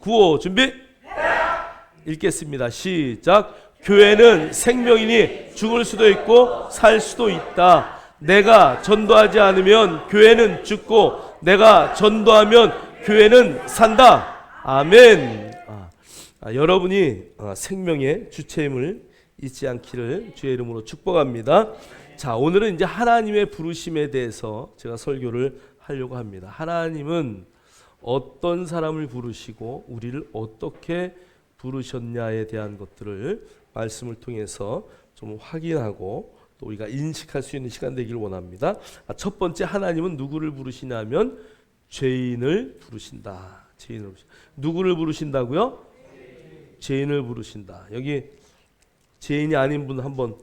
구호 준비. 읽겠습니다. 시작. 교회는 생명이니 죽을 수도 있고 살 수도 있다. 내가 전도하지 않으면 교회는 죽고 내가 전도하면 교회는 산다. 아멘. 여러분이 생명의 주체임을 잊지 않기를 주의 이름으로 축복합니다. 자, 오늘은 이제 하나님의 부르심에 대해서 제가 설교를 하려고 합니다. 하나님은 어떤 사람을 부르시고 우리를 어떻게 부르셨냐에 대한 것들을 말씀을 통해서 좀 확인하고 또 우리가 인식할 수 있는 시간 되기를 원합니다. 첫 번째, 하나님은 누구를 부르시냐면 죄인을 부르신다. 죄인을 부르신다. 누구를 부르신다고요? 죄인을 부르신다. 여기 죄인이 아닌 분 한번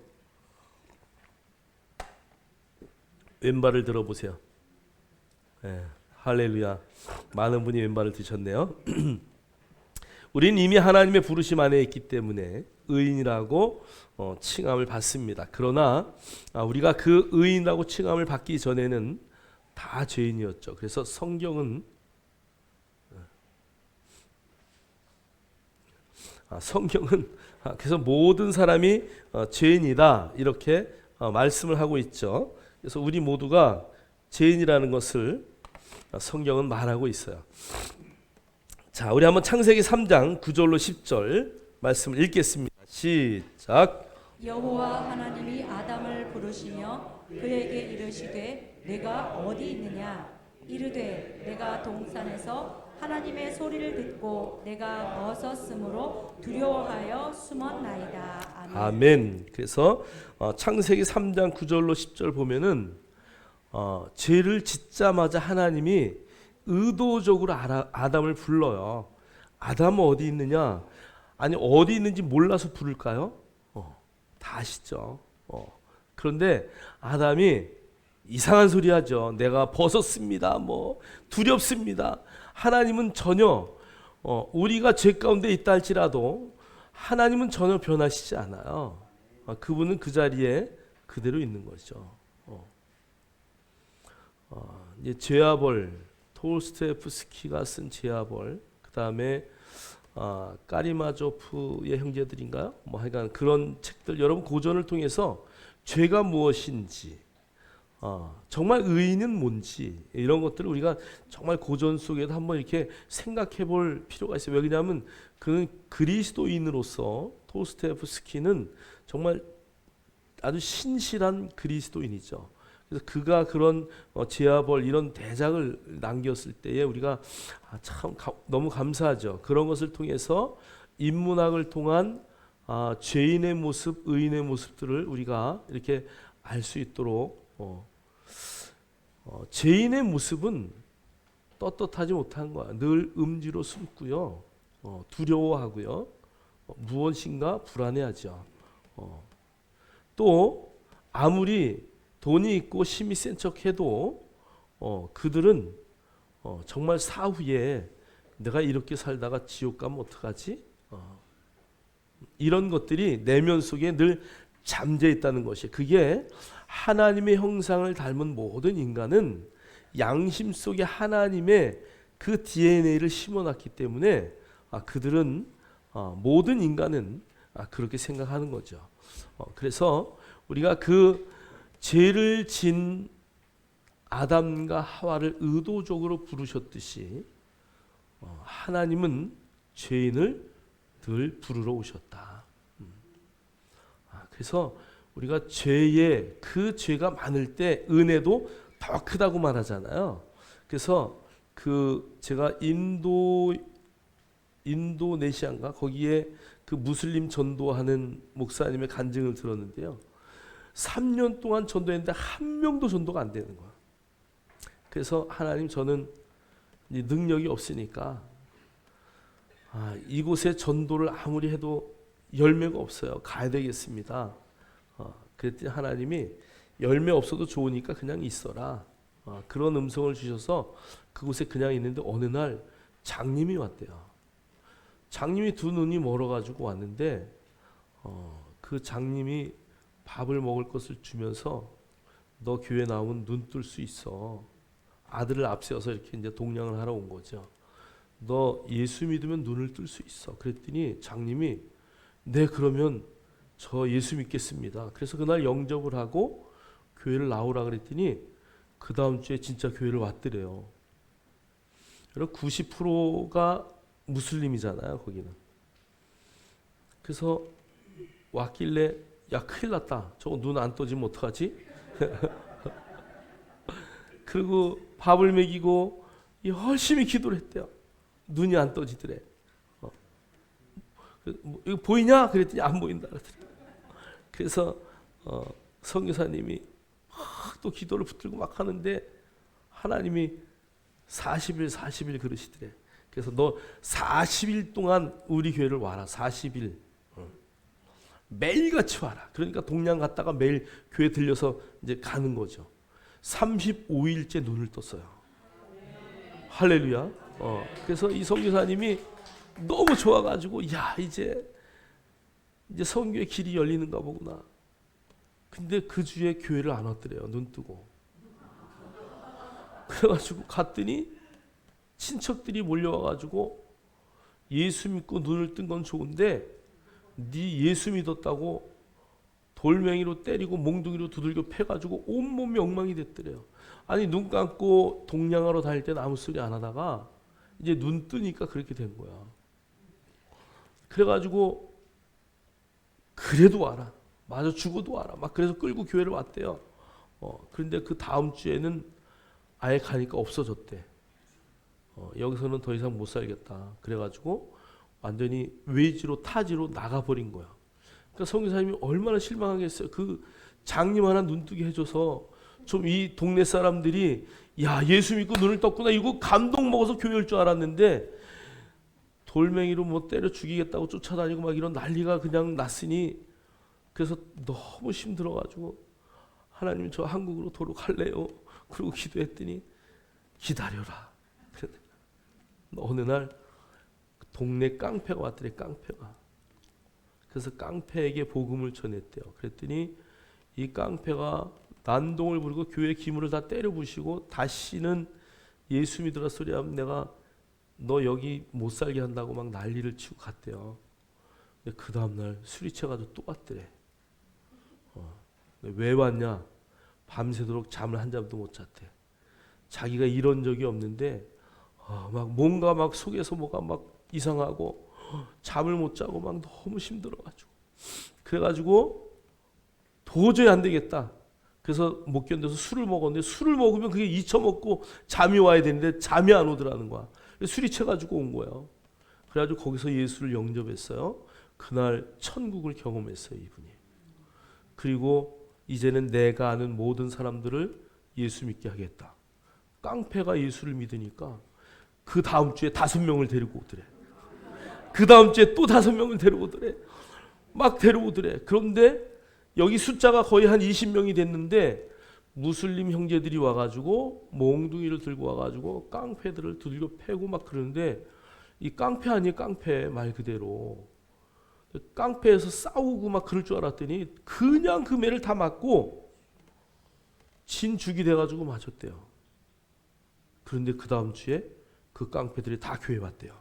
왼발을 들어보세요. 네, 할렐루야. 많은 분이 왼발을 드셨네요. 우리는 이미 하나님의 부르심 안에 있기 때문에 의인이라고 칭함을 받습니다. 그러나 우리가 그 의인이라고 칭함을 받기 전에는 다 죄인이었죠. 그래서 성경은 그래서 모든 사람이 죄인이다 이렇게 말씀을 하고 있죠. 그래서 우리 모두가 죄인이라는 것을 성경은 말하고 있어요. 자, 우리 한번 창세기 3장 9절로 10절 말씀을 읽겠습니다. 시작. 여호와 하나님이 아담을 부르시며 그에게 이르시되 내가 어디 있느냐 이르되 내가 동산에서 하나님의 소리를 듣고 내가 벗었으므로 두려워하여 숨었나이다. 아멘. 아멘. 그래서 창세기 3장 9절로 10절 보면은 죄를 짓자마자 하나님이 의도적으로 아담을 불러요. 아담은 어디 있느냐? 아니, 어디 있는지 몰라서 부를까요? 다 아시죠? 그런데 아담이 이상한 소리 하죠. 내가 벗었습니다. 두렵습니다. 하나님은 전혀 우리가 죄 가운데 있다 할지라도 하나님은 전혀 변하시지 않아요. 그분은 그 자리에 그대로 있는 거죠. 이제 죄와 벌, 톨스토예프스키가 쓴 죄와 벌, 그 다음에 까리마조프의 형제들인가요? 하여간 그런 책들, 여러분 고전을 통해서 죄가 무엇인지, 정말 의인은 뭔지 이런 것들을 우리가 정말 고전 속에도 한번 이렇게 생각해 볼 필요가 있어요. 왜냐하면 그는 그리스도인으로서 톨스토예프스키는 정말 아주 신실한 그리스도인이죠. 그래서 그가 그런 죄와 벌 이런 대작을 남겼을 때에 우리가 참 너무 감사하죠. 그런 것을 통해서 인문학을 통한 죄인의 모습, 의인의 모습들을 우리가 이렇게 알 수 있도록 죄인의 모습은 떳떳하지 못한 거야. 늘 음지로 숨고요, 두려워하고요, 무엇인가 불안해하죠. 또 아무리 돈이 있고 힘이 센 척해도 그들은 정말 사후에 내가 이렇게 살다가 지옥 가면 어떡하지? 이런 것들이 내면 속에 늘 잠재 있다는 것이, 그게 하나님의 형상을 닮은 모든 인간은 양심 속에 하나님의 그 DNA를 심어놨기 때문에 그들은 모든 인간은 그렇게 생각하는 거죠. 그래서 우리가 그 죄를 진 아담과 하와를 의도적으로 부르셨듯이 하나님은 죄인을 늘 부르러 오셨다. 그래서 우리가 그 죄가 많을 때 은혜도 더 크다고 말하잖아요. 그래서 제가 인도네시아인가 거기에 그 무슬림 전도하는 목사님의 간증을 들었는데요. 3년 동안 전도했는데 한 명도 전도가 안 되는 거야. 그래서 하나님, 저는 능력이 없으니까 이곳에 전도를 아무리 해도 열매가 없어요. 가야 되겠습니다. 그랬더니 하나님이 열매 없어도 좋으니까 그냥 있어라. 그런 음성을 주셔서 그곳에 그냥 있는데 어느 날 장님이 왔대요. 장님이 두 눈이 멀어가지고 왔는데 그 장님이 밥을 먹을 것을 주면서 너 교회 나오면 눈 뜰 수 있어. 아들을 앞세워서 이렇게 이제 동냥을 하러 온 거죠. 너 예수 믿으면 눈을 뜰 수 있어. 그랬더니 장님이 네 그러면 저 예수 믿겠습니다. 그래서 그날 영접을 하고 교회를 나오라 그랬더니 그 다음 주에 진짜 교회를 왔더래요. 여러분 90%가 무슬림이잖아요 거기는. 그래서 왔길래 야 큰일 났다. 저거 눈 안 떠지면 어떡하지? 그리고 밥을 먹이고 열심히 기도를 했대요. 눈이 안 떠지더래. 이거 보이냐? 그랬더니 안 보인다 그러더래. 그래서 선교사님이 또 기도를 붙들고 막 하는데 하나님이 40일 그러시더래. 그래서 너 40일 동안 우리 교회를 와라. 40일. 매일같이 와라. 그러니까 동양 갔다가 매일 교회 들려서 이제 가는 거죠. 35일째 눈을 떴어요. 할렐루야. 그래서 이 선교사님이 너무 좋아가지고 야 이제 선교의 길이 열리는가 보구나. 근데 그 주에 교회를 안 왔더래요. 눈 뜨고. 그래가지고 갔더니 친척들이 몰려와가지고 예수 믿고 눈을 뜬 건 좋은데 네 예수 믿었다고 돌멩이로 때리고 몽둥이로 두들겨 패가지고 온몸이 엉망이 됐더래요. 아니 눈 감고 동양하러 다닐 때는 아무 소리 안 하다가 이제 눈 뜨니까 그렇게 된 거야. 그래가지고 그래도 와라. 맞아 죽어도 와라. 막 그래서 끌고 교회를 왔대요. 그런데 그 다음 주에는 아예 가니까 없어졌대. 여기서는 더 이상 못 살겠다. 그래가지고 완전히 외지로 타지로 나가버린 거야. 그러니까 선교사님이 얼마나 실망하겠어요. 그 장님 하나 눈뜨게 해줘서 좀 이 동네 사람들이 야 예수 믿고 눈을 떴구나 이거 감동 먹어서 교회 올 줄 알았는데 돌멩이로 뭐 때려 죽이겠다고 쫓아다니고 막 이런 난리가 그냥 났으니 그래서 너무 힘들어가지고 하나님 저 한국으로 돌아갈래요. 그리고 기도했더니 기다려라. 어느 날 동네 깡패가 왔더래. 깡패가. 그래서 깡패에게 복음을 전했대요. 그랬더니 이 깡패가 난동을 부리고 교회 기물을 다 때려 부시고 다시는 예수 믿으라 소리하면 내가 너 여기 못 살게 한다고 막 난리를 치고 갔대요. 근데 그 다음날 술이 취해가지고 또 왔더래. 왜 왔냐? 밤새도록 잠을 한 잠도 못 잤대. 자기가 이런 적이 없는데 막 뭔가 막 속에서 뭐가 막 이상하고 잠을 못 자고 막 너무 힘들어가지고 그래가지고 도저히 안 되겠다. 그래서 못 견뎌서 술을 먹었는데 술을 먹으면 그게 잊혀먹고 잠이 와야 되는데 잠이 안 오더라는 거야. 술이 채가지고 온 거예요. 그래가지고 거기서 예수를 영접했어요. 그날 천국을 경험했어요 이분이. 그리고 이제는 내가 아는 모든 사람들을 예수 믿게 하겠다. 깡패가 예수를 믿으니까 그 다음 주에 5명을 데리고 오더래. 그 다음 주에 또 5명을 데려오더래. 막 데려오더래. 그런데 여기 숫자가 거의 한 20명이 됐는데 무슬림 형제들이 와가지고 몽둥이를 들고 와가지고 깡패들을 두들겨 패고 막 그러는데 이 깡패 아니에요. 깡패 말 그대로. 깡패에서 싸우고 막 그럴 줄 알았더니 그냥 그 매를 다 맞고 진죽이 돼가지고 맞았대요. 그런데 그 다음 주에 그 깡패들이 다 교회 왔대요.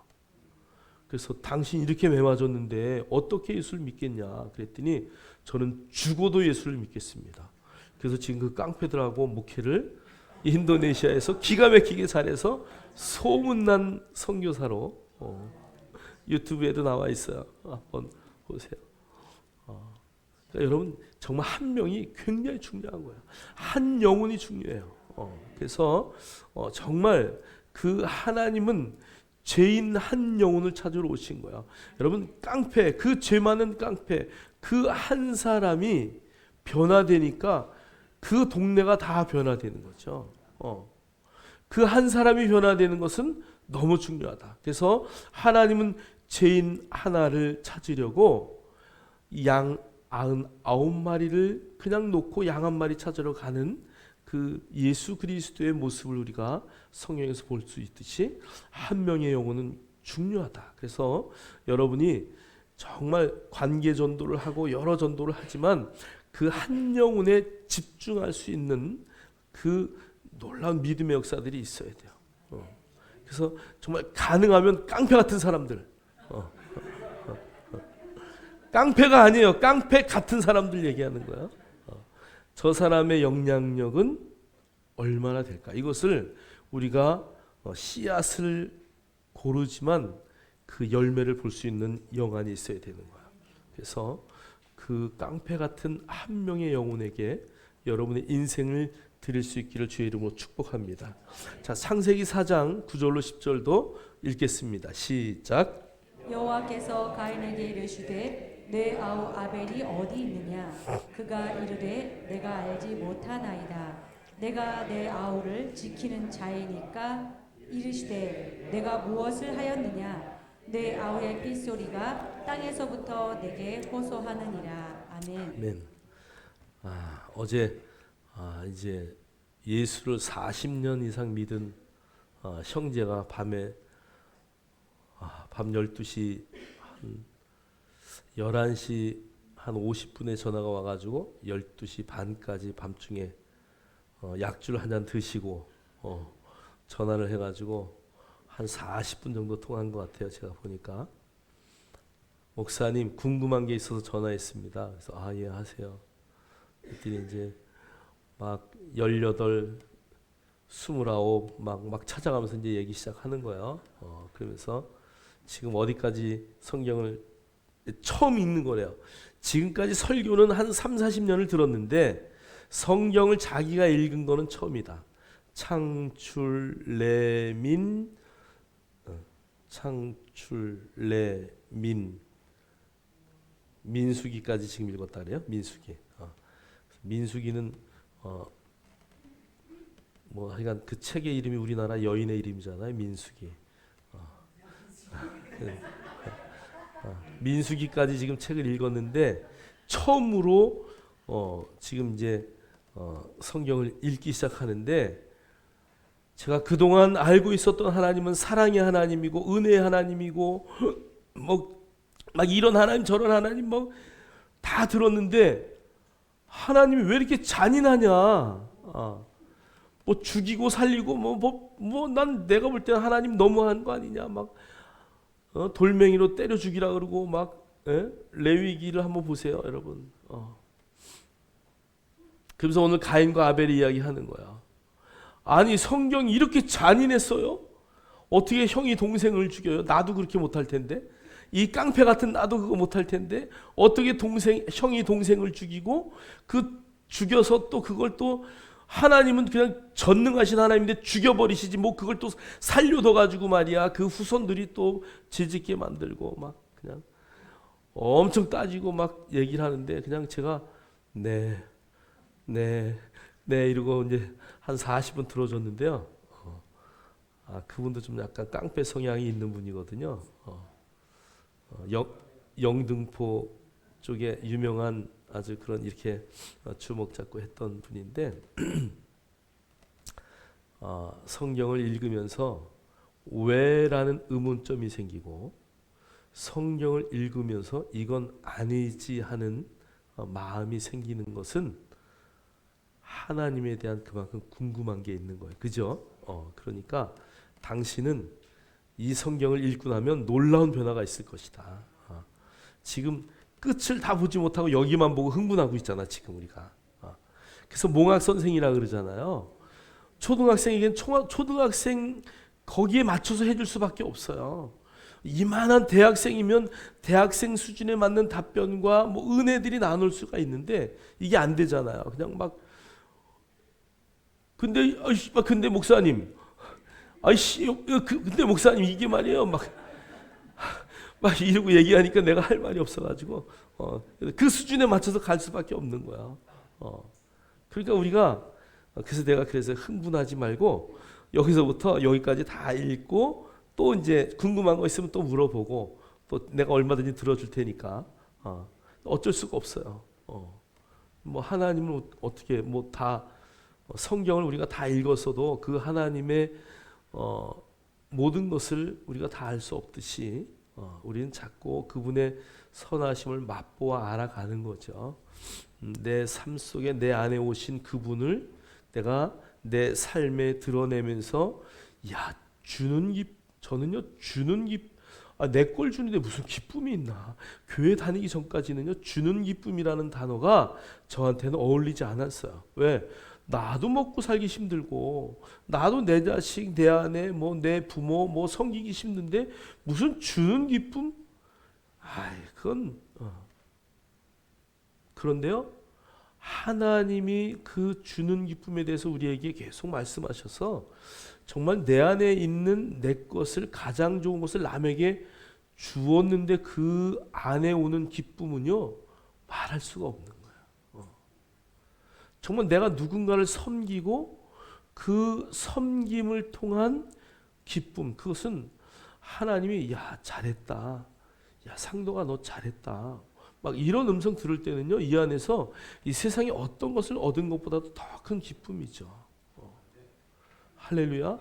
그래서 당신 이렇게 매 맞았는데 어떻게 예수를 믿겠냐 그랬더니 저는 죽어도 예수를 믿겠습니다. 그래서 지금 그 깡패들하고 목회를 인도네시아에서 기가 막히게 잘해서 소문난 선교사로 유튜브에도 나와 있어요. 한번 보세요. 그러니까 여러분 정말 한 명이 굉장히 중요한 거예요. 한 영혼이 중요해요. 그래서 정말 그 하나님은 죄인 한 영혼을 찾으러 오신 거야. 여러분 깡패 그 죄 많은 깡패 그 한 사람이 변화되니까 그 동네가 다 변화되는 거죠. 그 한 사람이 변화되는 것은 너무 중요하다. 그래서 하나님은 죄인 하나를 찾으려고 양 99마리를 그냥 놓고 양 한 마리 찾으러 가는 그 예수 그리스도의 모습을 우리가 성경에서 볼 수 있듯이 한 명의 영혼은 중요하다. 그래서 여러분이 정말 관계 전도를 하고 여러 전도를 하지만 그 한 영혼에 집중할 수 있는 그 놀라운 믿음의 역사들이 있어야 돼요. 그래서 정말 가능하면 깡패 같은 사람들, 깡패가 아니에요. 깡패 같은 사람들 얘기하는 거예요. 저 사람의 영향력은 얼마나 될까? 이것을 우리가 씨앗을 고르지만 그 열매를 볼 수 있는 영안이 있어야 되는 거야. 그래서 그 깡패 같은 한 명의 영혼에게 여러분의 인생을 드릴 수 있기를 주의 이름으로 축복합니다. 자, 창세기 4장 9절로 10절도 읽겠습니다. 시작. 여호와께서 가인에게 이르시되 내 아우 아벨이 어디 있느냐? 그가 이르되 내가 알지 못하나이다. 내가 내 아우를 지키는 자이니까. 이르시되 내가 무엇을 하였느냐? 내 아우의 핏소리가 땅에서부터 내게 호소하느니라. 아멘. 아멘. 어제 이제 예수를 40년 이상 믿은 형제가 밤에 밤 12시 한 11시 한 50분에 전화가 와가지고 12시 반까지 밤중에 약주를 한 잔 드시고 전화를 해가지고 한 40분 정도 통화한 것 같아요. 제가 보니까. 목사님 궁금한 게 있어서 전화했습니다. 그래서 예 하세요. 그랬더니 이제 막 18, 29 막 찾아가면서 이제 얘기 시작하는 거예요. 그러면서 지금 어디까지 성경을 처음 읽는 거래요. 지금까지 설교는 한 3, 40년을 들었는데 성경을 자기가 읽은 거는 처음이다. 창출, 레민, 민수기까지 지금 읽었다 그래요. 민수기. 민수기는 뭐 하여간 그 책의 이름이 우리나라 여인의 이름이잖아요. 민수기. 민수기까지 지금 책을 읽었는데 처음으로 지금 이제 성경을 읽기 시작하는데, 제가 그동안 알고 있었던 하나님은 사랑의 하나님이고 은혜의 하나님이고 뭐 막 이런 하나님 저런 하나님 뭐 다 들었는데 하나님이 왜 이렇게 잔인하냐? 뭐 죽이고 살리고 뭐 난 내가 볼 때는 하나님 너무한 거 아니냐? 막 돌멩이로 때려 죽이라 그러고 막 레위기를 한번 보세요, 여러분. 그래서 오늘 가인과 아벨의 이야기 하는 거야. 아니 성경이 이렇게 잔인했어요? 어떻게 형이 동생을 죽여요? 나도 그렇게 못할 텐데. 이 깡패 같은 나도 그거 못할 텐데 어떻게 형이 동생을 죽이고 그 죽여서 또 그걸 또 하나님은 그냥 전능하신 하나님인데 죽여버리시지 뭐 그걸 또 살려둬 가지고 말이야 그 후손들이 또 죄짓게 만들고 막 그냥 엄청 따지고 막 얘기를 하는데 그냥 제가 네 이러고 이제 한 40분 들어줬는데요. 그분도 좀 약간 깡패 성향이 있는 분이거든요. 영등포 쪽에 유명한 아주 그런 이렇게 주먹 잡고 했던 분인데 성경을 읽으면서 왜라는 의문점이 생기고 성경을 읽으면서 이건 아니지 하는 마음이 생기는 것은 하나님에 대한 그만큼 궁금한 게 있는 거예요. 그죠? 그러니까 당신은 이 성경을 읽고 나면 놀라운 변화가 있을 것이다. 지금 끝을 다 보지 못하고 여기만 보고 흥분하고 있잖아, 지금 우리가. 그래서 몽학 선생이라 그러잖아요. 초등학생에겐 초등학생 거기에 맞춰서 해줄 수밖에 없어요. 이만한 대학생이면 대학생 수준에 맞는 답변과 뭐 은혜들이 나눌 수가 있는데 이게 안 되잖아요. 그냥 막 근데 목사님, 근데 목사님 이게 말이에요, 막 이러고 얘기하니까 내가 할 말이 없어가지고 그 수준에 맞춰서 갈 수밖에 없는 거야. 그러니까 우리가 그래서 흥분하지 말고 여기서부터 여기까지 다 읽고 또 이제 궁금한 거 있으면 또 물어보고 또 내가 얼마든지 들어줄 테니까 어쩔 수가 없어요. 뭐 하나님은 어떻게 뭐 다 성경을 우리가 다 읽었어도 그 하나님의 모든 것을 우리가 다 알 수 없듯이 우리는 자꾸 그분의 선하심을 맛보아 알아가는 거죠. 내 삶 속에 내 안에 오신 그분을 내가 내 삶에 드러내면서 야 저는요 내 걸 주는데 무슨 기쁨이 있나. 교회 다니기 전까지는요 주는 기쁨이라는 단어가 저한테는 어울리지 않았어요. 왜? 나도 먹고 살기 힘들고 나도 내 자식, 내 아내, 내 부모 섬기기 힘든데 무슨 주는 기쁨? 그건 그런데요 하나님이 그 주는 기쁨에 대해서 우리에게 계속 말씀하셔서 정말 내 안에 있는 내 것을, 가장 좋은 것을 남에게 주었는데 그 안에 오는 기쁨은요 말할 수가 없는 거예요. 정말 내가 누군가를 섬기고 그 섬김을 통한 기쁨, 그것은 하나님이 야 잘했다, 야 상도가 너 잘했다, 막 이런 음성 들을 때는요 이 안에서 이 세상에 어떤 것을 얻은 것보다도 더 큰 기쁨이죠. 할렐루야.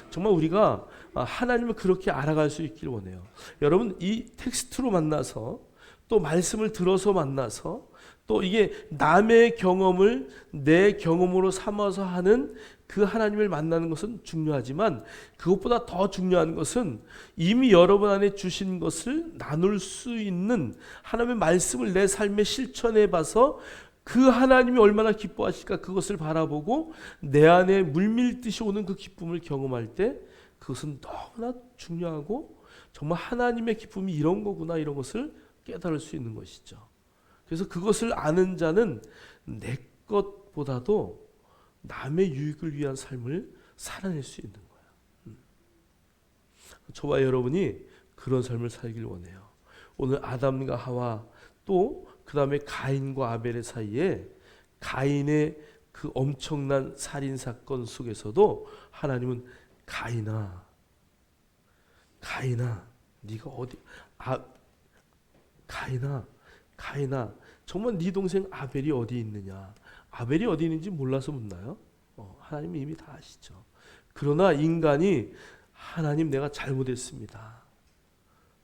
정말 우리가 하나님을 그렇게 알아갈 수 있길 원해요. 여러분 이 텍스트로 만나서 또 말씀을 들어서 만나서 또 이게 남의 경험을 내 경험으로 삼아서 하는 그 하나님을 만나는 것은 중요하지만 그것보다 더 중요한 것은 이미 여러분 안에 주신 것을 나눌 수 있는 하나님의 말씀을 내 삶에 실천해 봐서 그 하나님이 얼마나 기뻐하실까 그것을 바라보고 내 안에 물밀듯이 오는 그 기쁨을 경험할 때 그것은 너무나 중요하고 정말 하나님의 기쁨이 이런 거구나, 이런 것을 깨달을 수 있는 것이죠. 그래서 그것을 아는 자는 내 것보다도 남의 유익을 위한 삶을 살아낼 수 있는 거예요. 저와 여러분이 그런 삶을 살길 원해요. 오늘 아담과 하와 또 그 다음에 가인과 아벨의 사이에 가인의 그 엄청난 살인 사건 속에서도 하나님은 가인아 네가 어디 가인아 정말 네 동생 아벨이 어디 있느냐. 아벨이 어디 있는지 몰라서 묻나요? 하나님이 이미 다 아시죠. 그러나 인간이 하나님 내가 잘못했습니다,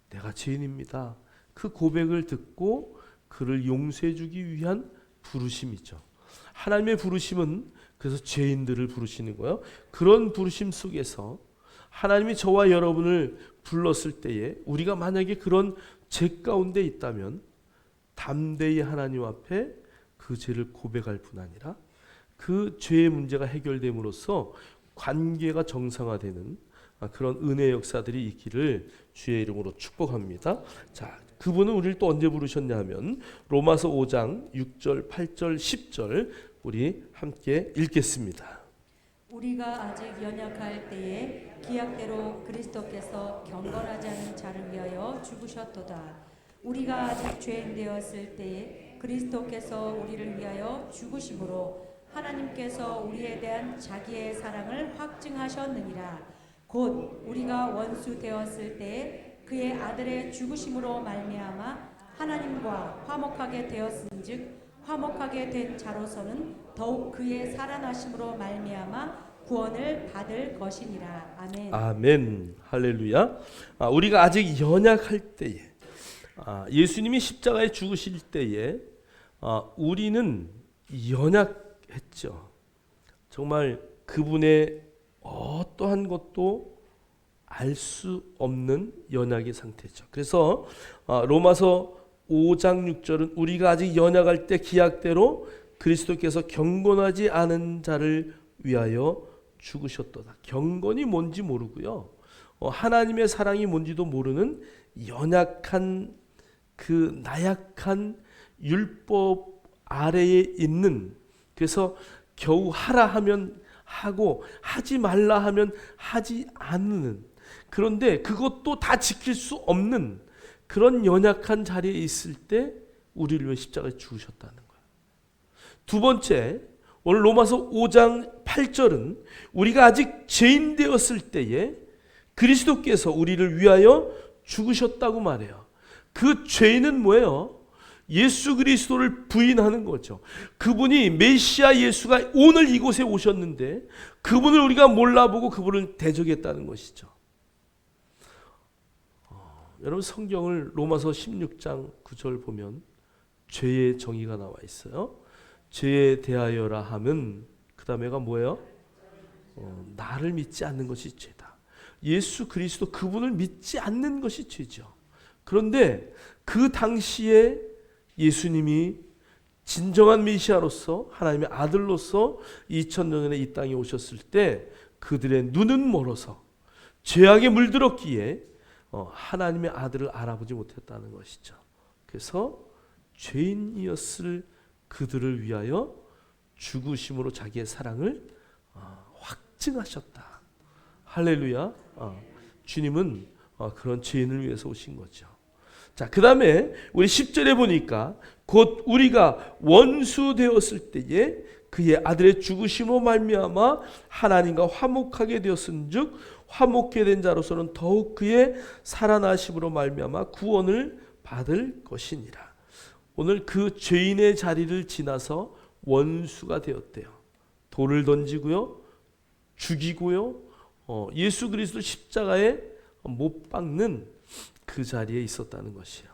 내가 죄인입니다, 그 고백을 듣고 그를 용서해 주기 위한 부르심이죠. 하나님의 부르심은 그래서 죄인들을 부르시는 거예요. 그런 부르심 속에서 하나님이 저와 여러분을 불렀을 때에 우리가 만약에 그런 죄 가운데 있다면 담대히 하나님 앞에 그 죄를 고백할 뿐 아니라 그 죄의 문제가 해결됨으로써 관계가 정상화되는 그런 은혜의 역사들이 있기를 주의 이름으로 축복합니다. 자, 그분은 우리를 또 언제 부르셨냐 하면 로마서 5장 6절, 8절, 10절 우리 함께 읽겠습니다. 우리가 아직 연약할 때에 기약대로 그리스도께서 경건하지 않은 자를 위하여 죽으셨도다. 우리가 아직 죄인 되었을 때에 그리스도께서 우리를 위하여 죽으심으로 하나님께서 우리에 대한 자기의 사랑을 확증하셨느니라. 곧 우리가 원수 되었을 때에 그의 아들의 죽으심으로 말미암아 하나님과 화목하게 되었은즉 화목하게 된 자로서는 더욱 그의 살아나심으로 말미암아 구원을 받을 것이니라. 아멘. 아멘. 할렐루야. 우리가 아직 연약할 때에 예수님이 십자가에 죽으실 때에 우리는 연약했죠. 정말 그분의 어떠한 것도 알 수 없는 연약의 상태죠. 그래서 로마서 5장 6절은 우리가 아직 연약할 때 기약대로 그리스도께서 경건하지 않은 자를 위하여 죽으셨도다. 경건이 뭔지 모르고요, 하나님의 사랑이 뭔지도 모르는 연약한 그 나약한 율법 아래에 있는, 그래서 겨우 하라 하면 하고 하지 말라 하면 하지 않는, 그런데 그것도 다 지킬 수 없는 그런 연약한 자리에 있을 때 우리를 위해 십자가에 죽으셨다는 거예요. 두 번째, 오늘 로마서 5장 8절은 우리가 아직 죄인 되었을 때에 그리스도께서 우리를 위하여 죽으셨다고 말해요. 그 죄인은 뭐예요? 예수 그리스도를 부인하는 거죠. 그분이 메시아 예수가 오늘 이곳에 오셨는데 그분을 우리가 몰라보고 그분을 대적했다는 것이죠. 여러분 성경을 로마서 16장 9절 보면 죄의 정의가 나와 있어요. 죄에 대하여라 하면 그 다음에가 뭐예요? 나를 믿지 않는 것이 죄다. 예수 그리스도 그분을 믿지 않는 것이 죄죠. 그런데 그 당시에 예수님이 진정한 메시아로서 하나님의 아들로서 2000년 전에 이 땅에 오셨을 때 그들의 눈은 멀어서 죄악에 물들었기에 하나님의 아들을 알아보지 못했다는 것이죠. 그래서 죄인이었을 그들을 위하여 죽으심으로 자기의 사랑을 확증하셨다. 할렐루야. 주님은 그런 죄인을 위해서 오신 거죠. 자, 그 다음에 우리 10절에 보니까 곧 우리가 원수 되었을 때에 그의 아들의 죽으심으로 말미암아 하나님과 화목하게 되었은즉 화목게 된 자로서는 더욱 그의 살아나심으로 말미암아 구원을 받을 것이니라. 오늘 그 죄인의 자리를 지나서 원수가 되었대요. 돌을 던지고요, 죽이고요, 예수 그리스도 십자가에 못 박는 그 자리에 있었다는 것이에요.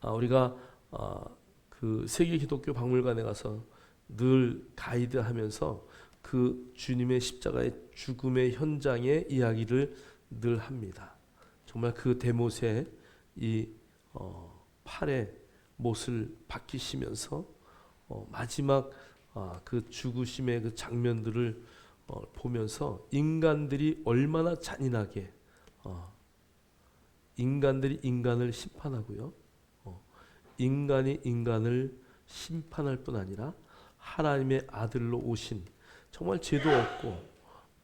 우리가 그 세계 기독교 박물관에 가서 늘 가이드하면서 그 주님의 십자가의 죽음의 현장의 이야기를 늘 합니다. 정말 그 대못에 이 팔에 못을 박히시면서 마지막 그 죽으심의 그 장면들을 보면서 인간들이 얼마나 잔인하게 인간들이 인간을 심판하고요, 인간이 인간을 심판할 뿐 아니라 하나님의 아들로 오신 정말 죄도 없고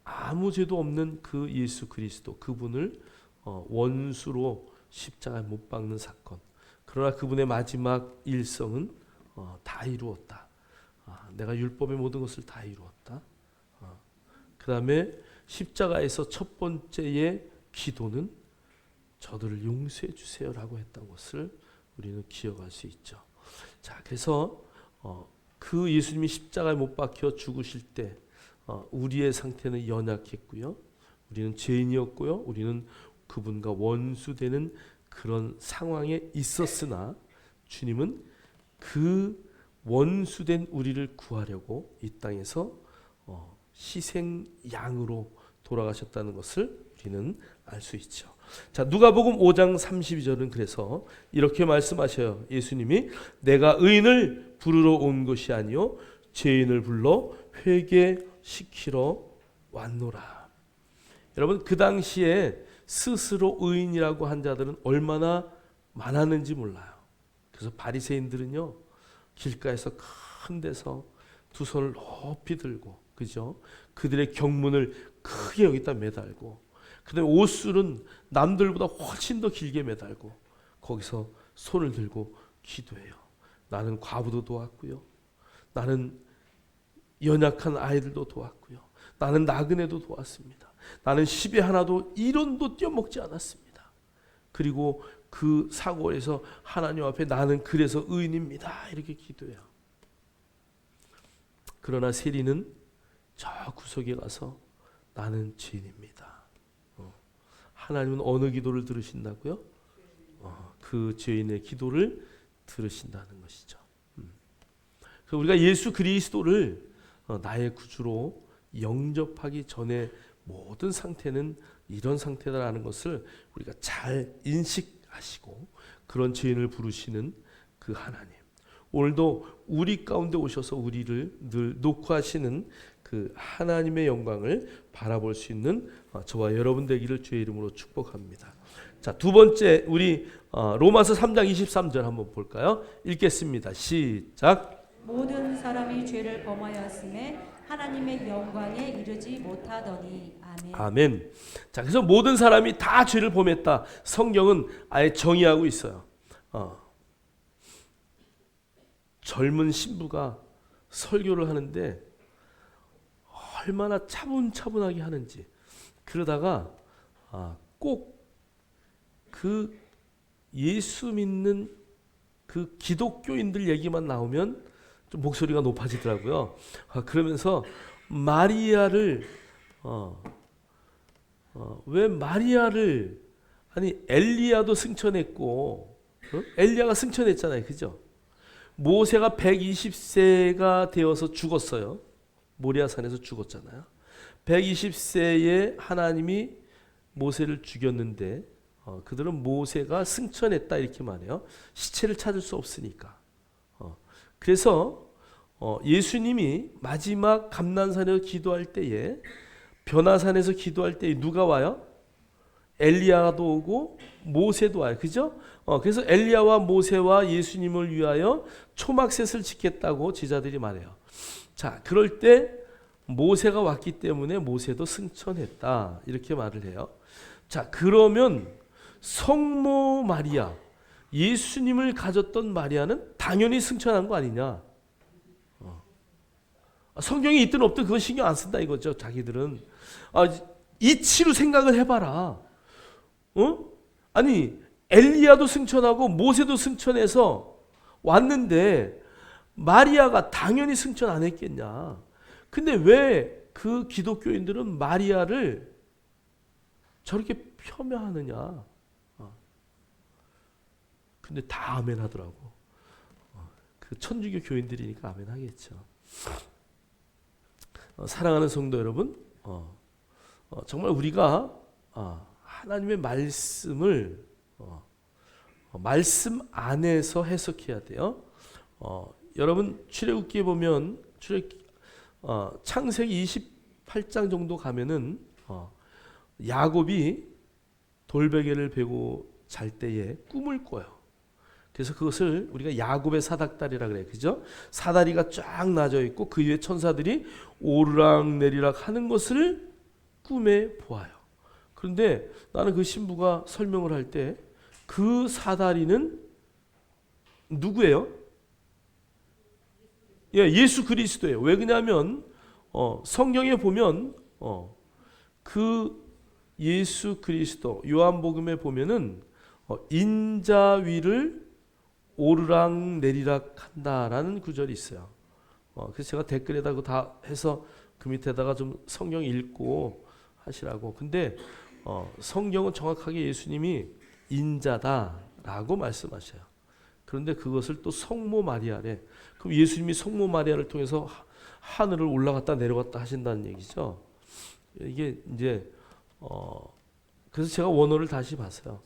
아무 죄도 없는 그 예수 그리스도 그분을 원수로 십자가에 못 박는 사건. 그러나 그분의 마지막 일성은 다 이루었다. 내가 율법의 모든 것을 다 이루었다. 그 다음에 십자가에서 첫 번째의 기도는 저들을 용서해 주세요라고 했던 것을 우리는 기억할 수 있죠. 자, 그래서 그 예수님이 십자가에 못 박혀 죽으실 때 우리의 상태는 연약했고요, 우리는 죄인이었고요, 우리는 그분과 원수되는 그런 상황에 있었으나 주님은 그 원수된 우리를 구하려고 이 땅에서 희생 양으로 돌아가셨다는 것을 우리는 알 수 있죠. 자, 누가복음 5장 32절은 그래서 이렇게 말씀하셔요. 예수님이 내가 의인을 부르러 온 것이 아니요 죄인을 불러 회개시키러 왔노라. 여러분, 그 당시에 스스로 의인이라고 한 자들은 얼마나 많았는지 몰라요. 그래서 바리새인들은요, 길가에서 큰 데서 두 손을 높이 들고, 그죠? 그들의 경문을 크게 여기다 매달고, 그다음에 옷술은 남들보다 훨씬 더 길게 매달고 거기서 손을 들고 기도해요. 나는 과부도 도왔고요, 나는 연약한 아이들도 도왔고요, 나는 나그네도 도왔습니다. 나는 10에 하나도 1원도 떼어먹지 않았습니다. 그리고 그 사고에서 하나님 앞에 나는 그래서 의인입니다 이렇게 기도해요. 그러나 세리는 저 구석에 가서 나는 죄인입니다. 하나님은 어느 기도를 들으신다고요? 그 죄인의 기도를 들으신다는 것이죠. 그래서 우리가 예수 그리스도를 나의 구주로 영접하기 전에 모든 상태는 이런 상태다라는 것을 우리가 잘 인식하시고 그런 죄인을 부르시는 그 하나님, 오늘도 우리 가운데 오셔서 우리를 늘 녹화하시는 그 하나님의 영광을 바라볼 수 있는 저와 여러분 되기를 주의 이름으로 축복합니다. 자, 두 번째 우리 로마서 3장 23절 한번 볼까요? 읽겠습니다. 시작. 모든 사람이 죄를 범하였음에 하나님의 영광에 이르지 못하더니. 아멘. 아멘. 자, 그래서 모든 사람이 다 죄를 범했다. 성경은 아예 정의하고 있어요. 젊은 신부가 설교를 하는데 얼마나 차분차분하게 하는지, 그러다가 꼭 그 예수 믿는 그 기독교인들 얘기만 나오면 좀 목소리가 높아지더라고요. 그러면서 마리아를 왜 마리아를, 아니 엘리야도 승천했고 엘리야가 승천했잖아요, 그죠? 모세가 120세가 되어서 죽었어요. 모리아산에서 죽었잖아요. 120세에 하나님이 모세를 죽였는데 그들은 모세가 승천했다 이렇게 말해요. 시체를 찾을 수 없으니까. 그래서 예수님이 마지막 감난산에서 기도할 때에, 변화산에서 기도할 때에 누가 와요? 엘리야도 오고 모세도 와요. 그죠? 그래서 엘리야와 모세와 예수님을 위하여 초막셋을 짓겠다고 제자들이 말해요. 자, 그럴 때 모세가 왔기 때문에 모세도 승천했다 이렇게 말을 해요. 자, 그러면 성모 마리아, 예수님을 가졌던 마리아는 당연히 승천한 거 아니냐? 성경이 있든 없든 그건 신경 안 쓴다 이거죠. 자기들은 이치로 생각을 해봐라. 아니 엘리야도 승천하고 모세도 승천해서 왔는데 마리아가 당연히 승천 안 했겠냐? 근데 왜 그 기독교인들은 마리아를 저렇게 폄훼하느냐? 근데 다 아멘 하더라고. 그 천주교 교인들이니까 아멘 하겠죠. 사랑하는 성도 여러분, 정말 우리가 하나님의 말씀을 말씀 안에서 해석해야 돼요. 여러분 출애굽기에 보면 창세기 28장 정도 가면은 야곱이 돌베개를 베고 잘 때에 꿈을 꿔요. 그래서 그것을 우리가 야곱의 사닥다리라 그래요. 그죠? 사다리가 쫙 나져 있고 그 위에 천사들이 오르락 내리락 하는 것을 꿈에 보아요. 그런데 나는 그 신부가 설명을 할 때 그 사다리는 누구예요? 예수 그리스도예요. 왜 그러냐면 성경에 보면 그 예수 그리스도, 요한복음에 보면은 인자 위를 오르락 내리락 한다라는 구절이 있어요. 그래서 제가 댓글에다 그거 다 해서 그 밑에다가 좀 성경 읽고 하시라고. 근데 성경은 정확하게 예수님이 인자다라고 말씀하셔요. 그런데 그것을 또 성모 마리아래. 그럼 예수님이 성모 마리아를 통해서 하늘을 올라갔다 내려갔다 하신다는 얘기죠. 이게 이제 그래서 제가 원어를 다시 봤어요.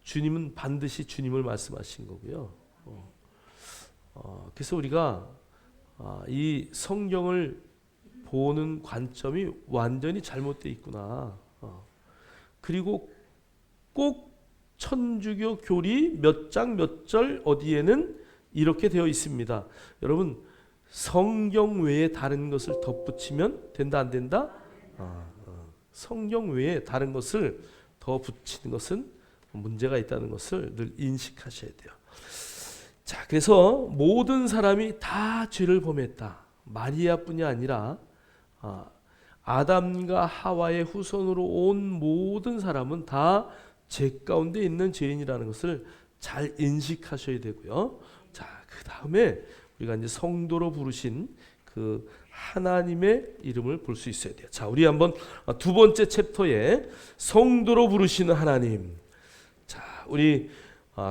주님은 반드시 주님을 말씀하신 거고요. 그래서 우리가 이 성경을 보는 관점이 완전히 잘못되어 있구나. 그리고 꼭 천주교 교리 몇 장 몇 절 어디에는 이렇게 되어 있습니다. 여러분 성경 외에 다른 것을 덧붙이면 된다 안 된다? 성경 외에 다른 것을 더 붙이는 것은 문제가 있다는 것을 늘 인식하셔야 돼요. 자, 그래서 모든 사람이 다 죄를 범했다. 마리아뿐이 아니라 아담과 하와의 후손으로 온 모든 사람은 다 죄 가운데 있는 죄인이라는 것을 잘 인식하셔야 되고요. 자, 그 다음에 우리가 이제 성도로 부르신 그 하나님의 이름을 볼 수 있어야 돼요. 자, 우리 한번 두 번째 챕터에 성도로 부르시는 하나님. 자, 우리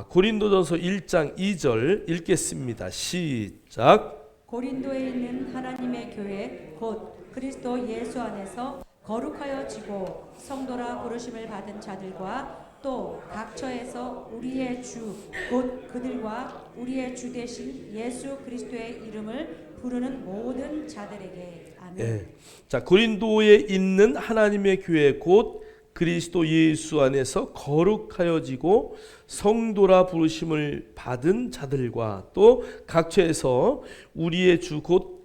고린도전서 1장 2절 읽겠습니다. 시작. 고린도에 있는 하나님의 교회 곧 그리스도 예수 안에서 거룩하여지고 성도라 부르심을 받은 자들과 또 각처에서 우리의 주 곧 그들과 우리의 주 되신 예수 그리스도의 이름을 부르는 모든 자들에게 아멘. 네. 자, 고린도에 있는 하나님의 교회 곧 그리스도 예수 안에서 거룩하여지고 성도라 부르심을 받은 자들과 또 각처에서 우리의 주 곧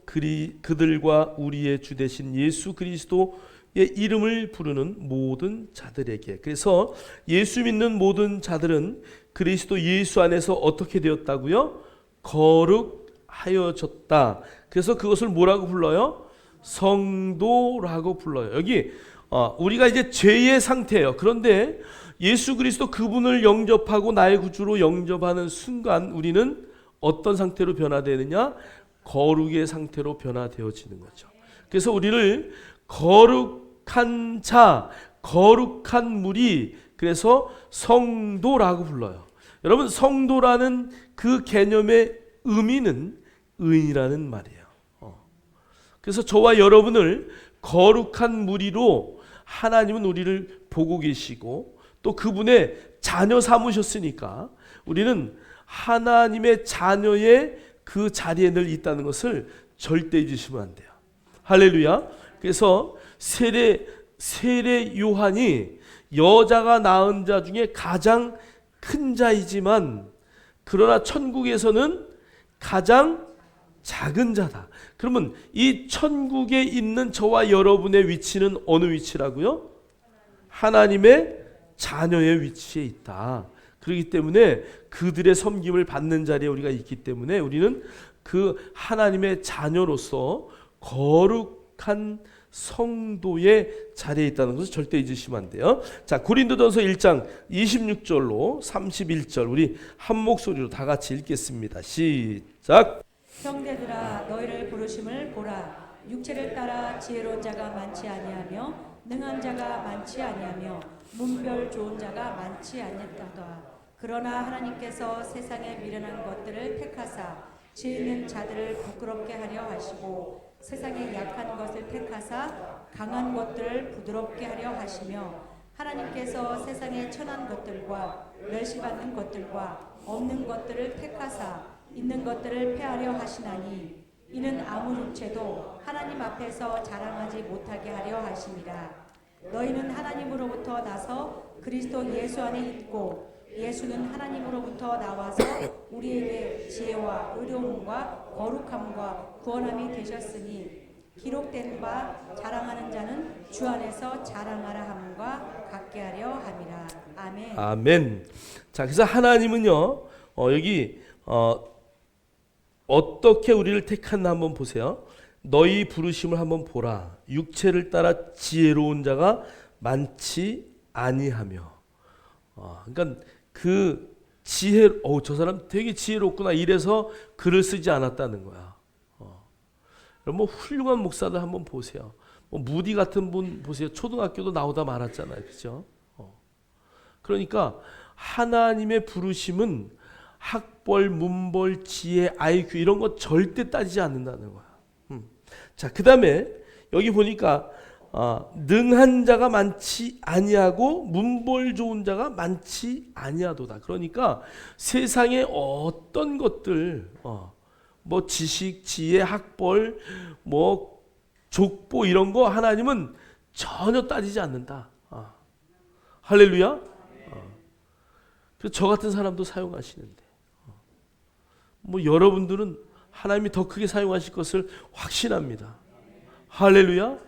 그들과 우리의 주 되신 예수 그리스도의 이름을 부르는 모든 자들에게. 그래서 예수 믿는 모든 자들은 그리스도 예수 안에서 어떻게 되었다고요? 거룩하여졌다. 그래서 그것을 뭐라고 불러요? 성도라고 불러요. 여기 우리가 이제 죄의 상태예요. 그런데 예수 그리스도 그분을 영접하고 나의 구주로 영접하는 순간 우리는 어떤 상태로 변화되느냐? 거룩의 상태로 변화되어지는 거죠. 그래서 우리를 거룩한 자, 거룩한 무리, 그래서 성도라고 불러요. 여러분, 성도라는 그 개념의 의미는 의인이라는 말이에요. 그래서 저와 여러분을 거룩한 무리로 하나님은 우리를 보고 계시고 또 그분의 자녀 삼으셨으니까 우리는 하나님의 자녀의 그 자리에 늘 있다는 것을 절대 잊으시면 안 돼요. 할렐루야. 그래서 세례 요한이 여자가 낳은 자 중에 가장 큰 자이지만 그러나 천국에서는 가장 작은 자다. 그러면 이 천국에 있는 저와 여러분의 위치는 어느 위치라고요? 하나님의 자녀의 위치에 있다. 그렇기 때문에 그들의 섬김을 받는 자리에 우리가 있기 때문에 우리는 그 하나님의 자녀로서 거룩한 성도의 자리에 있다는 것을 절대 잊으시면 안 돼요. 자, 고린도전서 1장 26절로 31절 우리 한 목소리로 다 같이 읽겠습니다. 시작. 형제들아 너희를 부르심을 보라. 육체를 따라 지혜로운 자가 많지 아니하며 능한 자가 많지 아니하며 문별 좋은 자가 많지 아니하도다. 그러나 하나님께서 세상에 미련한 것들을 택하사 지혜 있는 자들을 부끄럽게 하려 하시고 세상에 약한 것을 택하사 강한 것들을 부드럽게 하려 하시며 하나님께서 세상에 천한 것들과 멸시받는 것들과 없는 것들을 택하사 있는 것들을 폐하려 하시나니 이는 아무 육체도 하나님 앞에서 자랑하지 못하게 하려 하심이라. 너희는 하나님으로부터 나서 그리스도 예수 안에 있고 예수는 하나님으로부터 나와서 우리에게 지혜와 의로움과 거룩함과 구원함이 되셨으니 기록된 바 자랑하는 자는 주 안에서 자랑하라 함과 같게 하려 함이라. 아멘. 아멘. 자, 그래서 하나님은요 여기 어떻게 우리를 택했나 한번 보세요. 너희 부르심을 한번 보라. 육체를 따라 지혜로운 자가 많지 아니하며. 그러니까 그 저 사람 되게 지혜롭구나 이래서 글을 쓰지 않았다는 거야. 그럼 뭐 훌륭한 목사들 한번 보세요. 뭐 무디 같은 분 보세요. 초등학교도 나오다 말았잖아요, 그렇죠? 그러니까 하나님의 부르심은 학벌, 문벌, 지혜, IQ 이런 거 절대 따지지 않는다는 거야. 자, 그 다음에 여기 보니까 능한 자가 많지 아니하고 문벌 좋은 자가 많지 아니하도다. 그러니까 세상에 어떤 것들 뭐 지식, 지혜, 학벌, 뭐 족보 이런 거 하나님은 전혀 따지지 않는다. 할렐루야. 그래서 저 같은 사람도 사용하시는데 뭐 여러분들은 하나님이 더 크게 사용하실 것을 확신합니다. 할렐루야.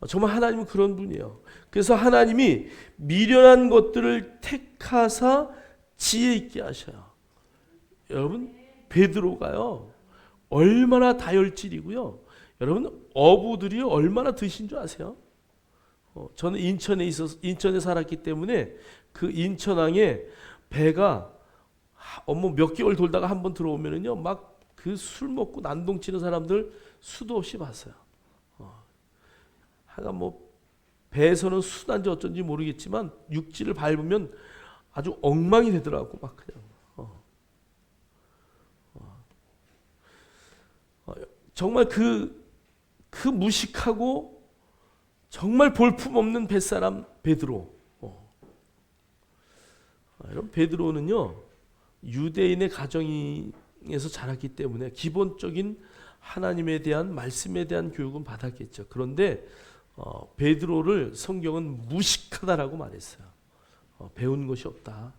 정말 하나님은 그런 분이에요. 그래서 하나님이 미련한 것들을 택하사 지혜 있게 하셔요. 여러분 베드로가요 얼마나 다혈질이고요. 여러분 어부들이 얼마나 드신 줄 아세요? 저는 인천에 살았기 때문에 그 인천항에 배가 몇 개월 돌다가 한번 들어오면은요 막 그 술 먹고 난동치는 사람들 수도 없이 봤어요. 하여간 뭐 배에서는 순한지 어쩐지 모르겠지만 육지를 밟으면 아주 엉망이 되더라고 막 그냥. 정말 그 무식하고 정말 볼품없는 뱃사람 베드로. 여러분 베드로는요 유대인의 가정에서 자랐기 때문에 기본적인 하나님에 대한 말씀에 대한 교육은 받았겠죠. 그런데 베드로를 성경은 무식하다라고 말했어요. 배운 것이 없다.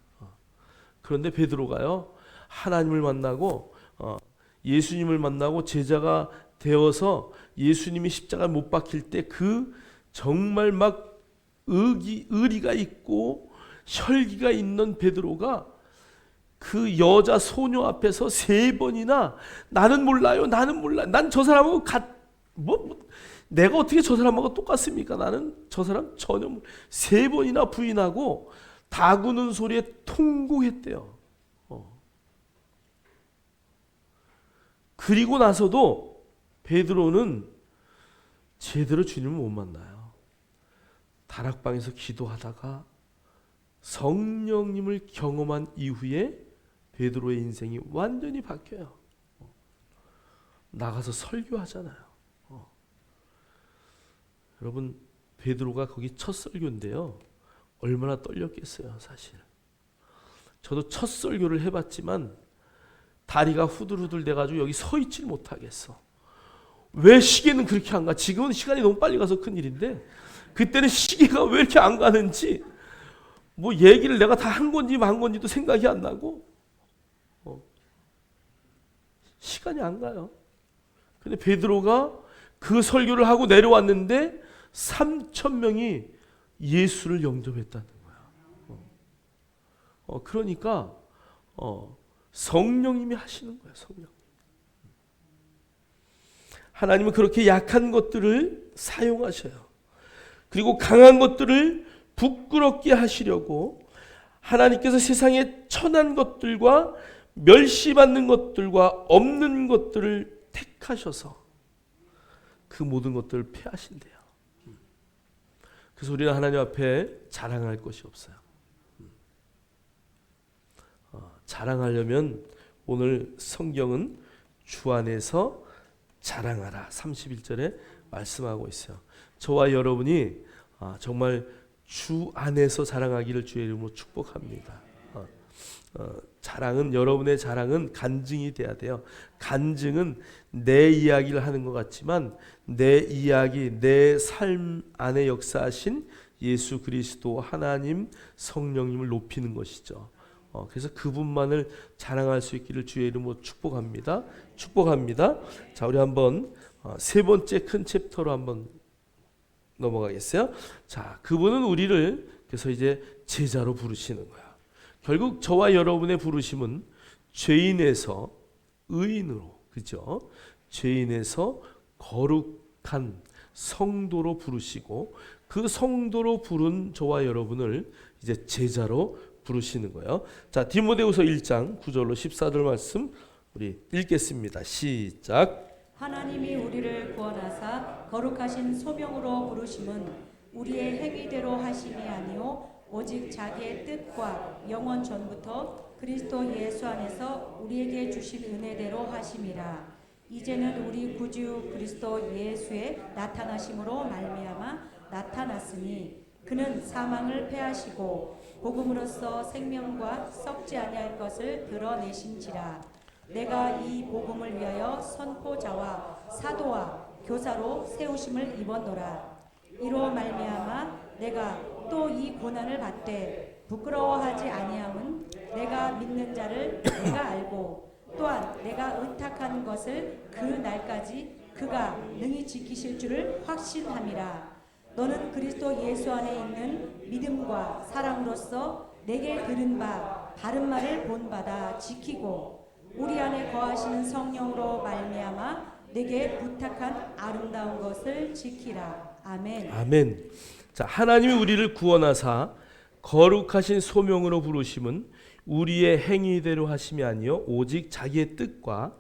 그런데 베드로가요 하나님을 만나고 예수님을 만나고 제자가 되어서 예수님이 십자가에 못 박힐 때 그 정말 막 의리가 있고 혈기가 있는 베드로가 그 여자 소녀 앞에서 3번이나 나는 몰라요, 나는 몰라, 난 저 사람하고 내가 어떻게 저 사람하고 똑같습니까? 나는 저 사람 전혀 3번이나 부인하고 다구는 소리에 통곡했대요. 그리고 나서도 베드로는 제대로 주님을 못 만나요. 다락방에서 기도하다가 성령님을 경험한 이후에 베드로의 인생이 완전히 바뀌어요. 나가서 설교하잖아요. 여러분, 베드로가 거기 첫 설교인데요. 얼마나 떨렸겠어요, 사실. 저도 첫 설교를 해봤지만 다리가 후들후들 돼가지고 여기 서 있질 못하겠어. 왜 시계는 그렇게 안 가? 지금은 시간이 너무 빨리 가서 큰일인데 그때는 시계가 왜 이렇게 안 가는지, 뭐 얘기를 내가 다 한 건지 만 건지도 생각이 안 나고 시간이 안 가요. 근데 베드로가 그 설교를 하고 내려왔는데 3,000명이 예수를 영접했다는 거야. 그러니까 성령님이 하시는 거야. 성령. 하나님은 그렇게 약한 것들을 사용하셔요. 그리고 강한 것들을 부끄럽게 하시려고 하나님께서 세상에 천한 것들과 멸시받는 것들과 없는 것들을 택하셔서 그 모든 것들을 패하신대요. 그래서 우리는 하나님 앞에 자랑할 것이 없어요. 자랑하려면 오늘 성경은 주 안에서 자랑하라 31절에 말씀하고 있어요. 저와 여러분이 정말 주 안에서 자랑하기를 주의 이름으로 축복합니다. 자랑은, 여러분의 자랑은 간증이 돼야 돼요. 간증은 내 이야기를 하는 것 같지만 내 이야기, 내 삶 안에 역사하신 예수 그리스도, 하나님, 성령님을 높이는 것이죠. 그래서 그분만을 자랑할 수 있기를 주의 이름으로 축복합니다. 축복합니다. 자, 우리 한번 세 번째 큰 챕터로 한번 넘어가겠어요. 자, 그분은 우리를 그래서 이제 제자로 부르시는 거야. 결국 저와 여러분의 부르심은 죄인에서 의인으로, 그죠? 죄인에서 거룩한 성도로 부르시고 그 성도로 부른 저와 여러분을 이제 제자로 부르시는 거예요. 자, 디모데후서 1장 9절로 14절 말씀 우리 읽겠습니다. 시작. 하나님이 우리를 구원하사 거룩하신 소명으로 부르심은 우리의 행위대로 하심이 아니요 오직 자기의 뜻과 영원 전부터 그리스도 예수 안에서 우리에게 주신 은혜대로 하심이라. 이제는 우리 구주 그리스도 예수의 나타나심으로 말미암아 나타났으니 그는 사망을 패하시고 복음으로써 생명과 썩지 아니할 것을 드러내신지라. 내가 이 복음을 위하여 선포자와 사도와 교사로 세우심을 입었노라. 이로 말미암아 내가 또 이 고난을 받되 부끄러워하지 아니함은 내가 믿는 자를 내가 알고 또한 내가 의탁한 것을 그 날까지 그가 능히 지키실 줄을 확신함이라. 너는 그리스도 예수 안에 있는 믿음과 사랑으로서 내게 들은 바 바른 말을 본받아 지키고 우리 안에 거하시는 성령으로 말미암아 내게 부탁한 아름다운 것을 지키라. 아멘. 아멘. 자, 하나님이 우리를 구원하사 거룩하신 소명으로 부르심은 우리의 행위대로 하심이 아니요 오직 자기의 뜻과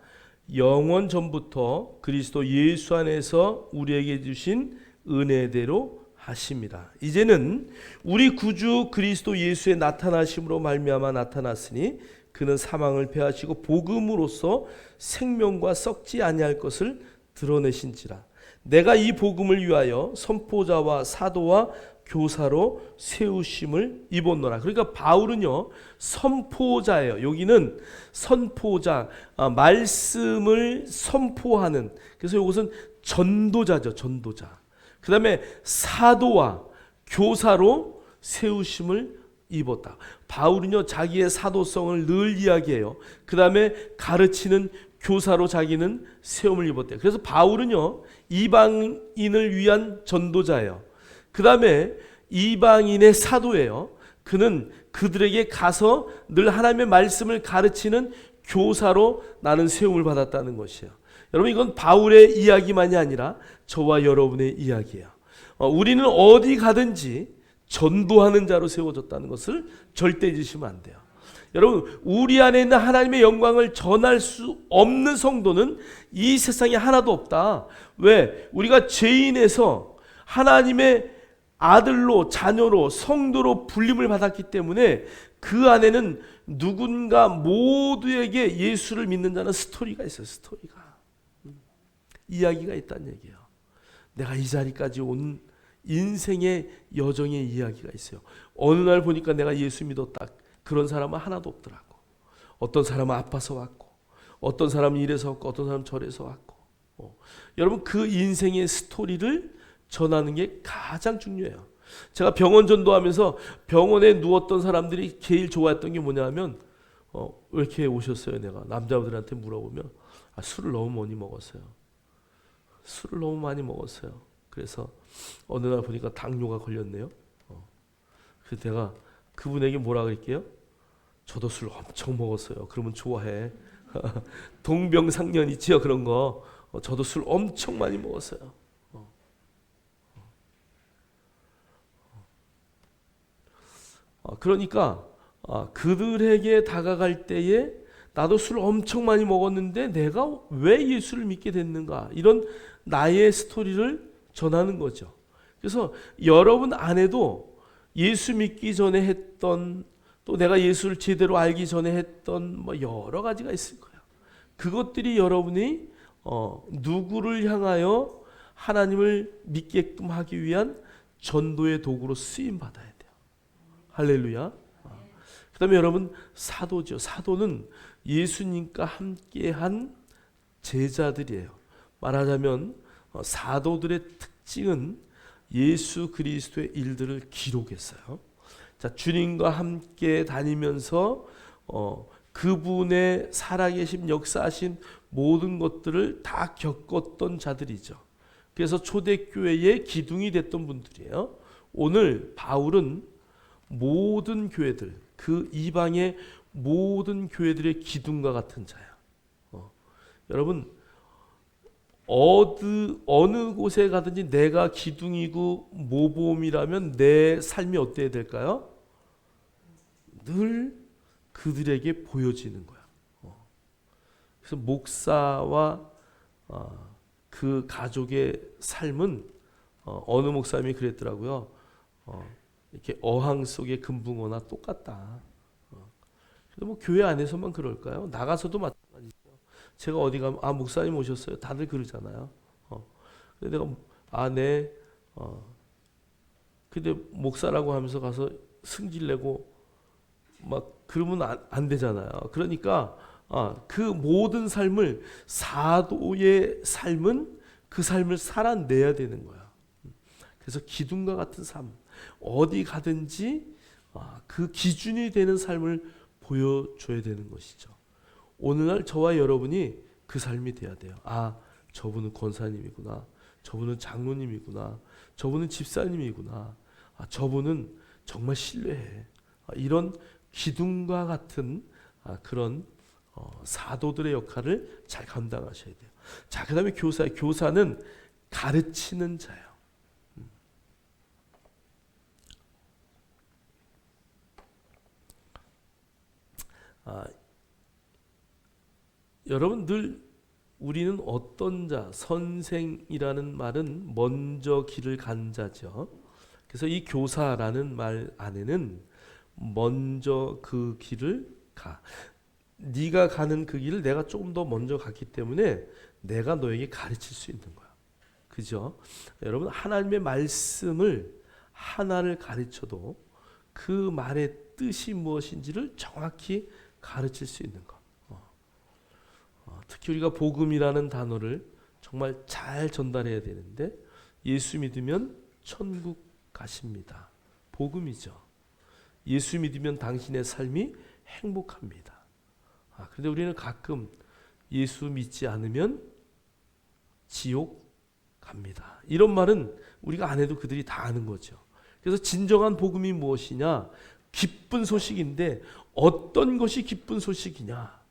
영원 전부터 그리스도 예수 안에서 우리에게 주신 은혜대로 하심이라. 이제는 우리 구주 그리스도 예수의 나타나심으로 말미암아 나타났으니 그는 사망을 패하시고 복음으로써 생명과 썩지 아니할 것을 드러내신지라. 내가 이 복음을 위하여 선포자와 사도와 교사로 세우심을 입었노라. 그러니까 바울은요 선포자예요. 여기는 선포자, 말씀을 선포하는, 그래서 이것은 전도자죠. 전도자. 그 다음에 사도와 교사로 세우심을 입었다. 바울은요 자기의 사도성을 늘 이야기해요. 그 다음에 가르치는 교사로 자기는 세움을 입었대요. 그래서 바울은요 이방인을 위한 전도자예요. 그 다음에 이방인의 사도예요. 그는 그들에게 가서 늘 하나님의 말씀을 가르치는 교사로 나는 세움을 받았다는 것이에요. 여러분, 이건 바울의 이야기만이 아니라 저와 여러분의 이야기예요. 우리는 어디 가든지 전도하는 자로 세워졌다는 것을 절대 잊으시면 안 돼요. 여러분, 우리 안에 있는 하나님의 영광을 전할 수 없는 성도는 이 세상에 하나도 없다. 왜? 우리가 죄인에서 하나님의 아들로, 자녀로, 성도로 불림을 받았기 때문에 그 안에는 누군가 모두에게 예수를 믿는 자는 스토리가 있어요. 스토리가. 이야기가 있다는 얘기예요. 내가 이 자리까지 온 인생의 여정의 이야기가 있어요. 어느 날 보니까 내가 예수 믿었다. 그런 사람은 하나도 없더라고. 어떤 사람은 아파서 왔고, 어떤 사람은 이래서 왔고, 어떤 사람은 저래서 왔고. 여러분, 그 인생의 스토리를 전하는 게 가장 중요해요. 제가 병원 전도하면서 병원에 누웠던 사람들이 제일 좋아했던 게 뭐냐면 왜 이렇게 오셨어요? 내가 남자들한테 물어보면 술을 너무 많이 먹었어요. 술을 너무 많이 먹었어요. 그래서 어느 날 보니까 당뇨가 걸렸네요. 그래서 내가 그분에게 뭐라 그럴게요? 저도 술 엄청 먹었어요. 그러면 좋아해. 동병상련 있지요, 그런 거. 저도 술 엄청 많이 먹었어요. 그러니까 그들에게 다가갈 때에 나도 술 엄청 많이 먹었는데 내가 왜 예수를 믿게 됐는가, 이런 나의 스토리를 전하는 거죠. 그래서 여러분 안에도 예수 믿기 전에 했던, 또 내가 예수를 제대로 알기 전에 했던 뭐 여러 가지가 있을 거예요. 그것들이 여러분이 누구를 향하여 하나님을 믿게끔 하기 위한 전도의 도구로 쓰임 받아야 돼요. 할렐루야. 그 다음에 여러분, 사도죠. 사도는 예수님과 함께한 제자들이에요. 말하자면 사도들의 특징은 예수 그리스도의 일들을 기록했어요. 자, 주님과 함께 다니면서 그분의 살아계신 역사하신 모든 것들을 다 겪었던 자들이죠. 그래서 초대교회의 기둥이 됐던 분들이에요. 오늘 바울은 모든 교회들, 그 이방의 모든 교회들의 기둥과 같은 자야. 여러분, 어느 곳에 가든지 내가 기둥이고 모범이라면 내 삶이 어때야 될까요? 늘 그들에게 보여지는 거야. 그래서 목사와 그 가족의 삶은 어느 목사님이 그랬더라고요. 이렇게 어항 속의 금붕어나 똑같다. 근데 뭐 교회 안에서만 그럴까요? 나가서도 마찬가지죠. 제가 어디 가면 목사님 오셨어요. 다들 그러잖아요. 근데 내가 네. 근데 목사라고 하면서 가서 승질내고 막 그러면 안 되잖아요. 그러니까 그 모든 삶을, 사도의 삶은 그 삶을 살아내야 되는 거야. 그래서 기둥과 같은 삶, 어디 가든지 그 기준이 되는 삶을 보여줘야 되는 것이죠. 오늘날 저와 여러분이 그 삶이 돼야 돼요. 저분은 권사님이구나, 저분은 장로님이구나, 저분은 집사님이구나, 저분은 정말 신뢰해. 이런 기둥과 같은 그런 사도들의 역할을 잘 감당하셔야 돼요. 자, 그 다음에 교사는 가르치는 자예요. 여러분, 늘 우리는 어떤 자, 선생이라는 말은 먼저 길을 간 자죠. 그래서 이 교사라는 말 안에는 먼저 그 길을 가. 네가 가는 그 길을 내가 조금 더 먼저 갔기 때문에 내가 너에게 가르칠 수 있는 거야. 그죠? 여러분, 하나님의 말씀을 하나를 가르쳐도 그 말의 뜻이 무엇인지를 정확히 가르칠 수 있는 것. 특히 우리가 복음이라는 단어를 정말 잘 전달해야 되는데, 예수 믿으면 천국 가십니다. 복음이죠. 예수 믿으면 당신의 삶이 행복합니다. 그런데 우리는 가끔 예수 믿지 않으면 지옥 갑니다. 이런 말은 우리가 안 해도 그들이 다 아는 거죠. 그래서 진정한 복음이 무엇이냐? 기쁜 소식인데 어떤 것이 기쁜 소식이냐?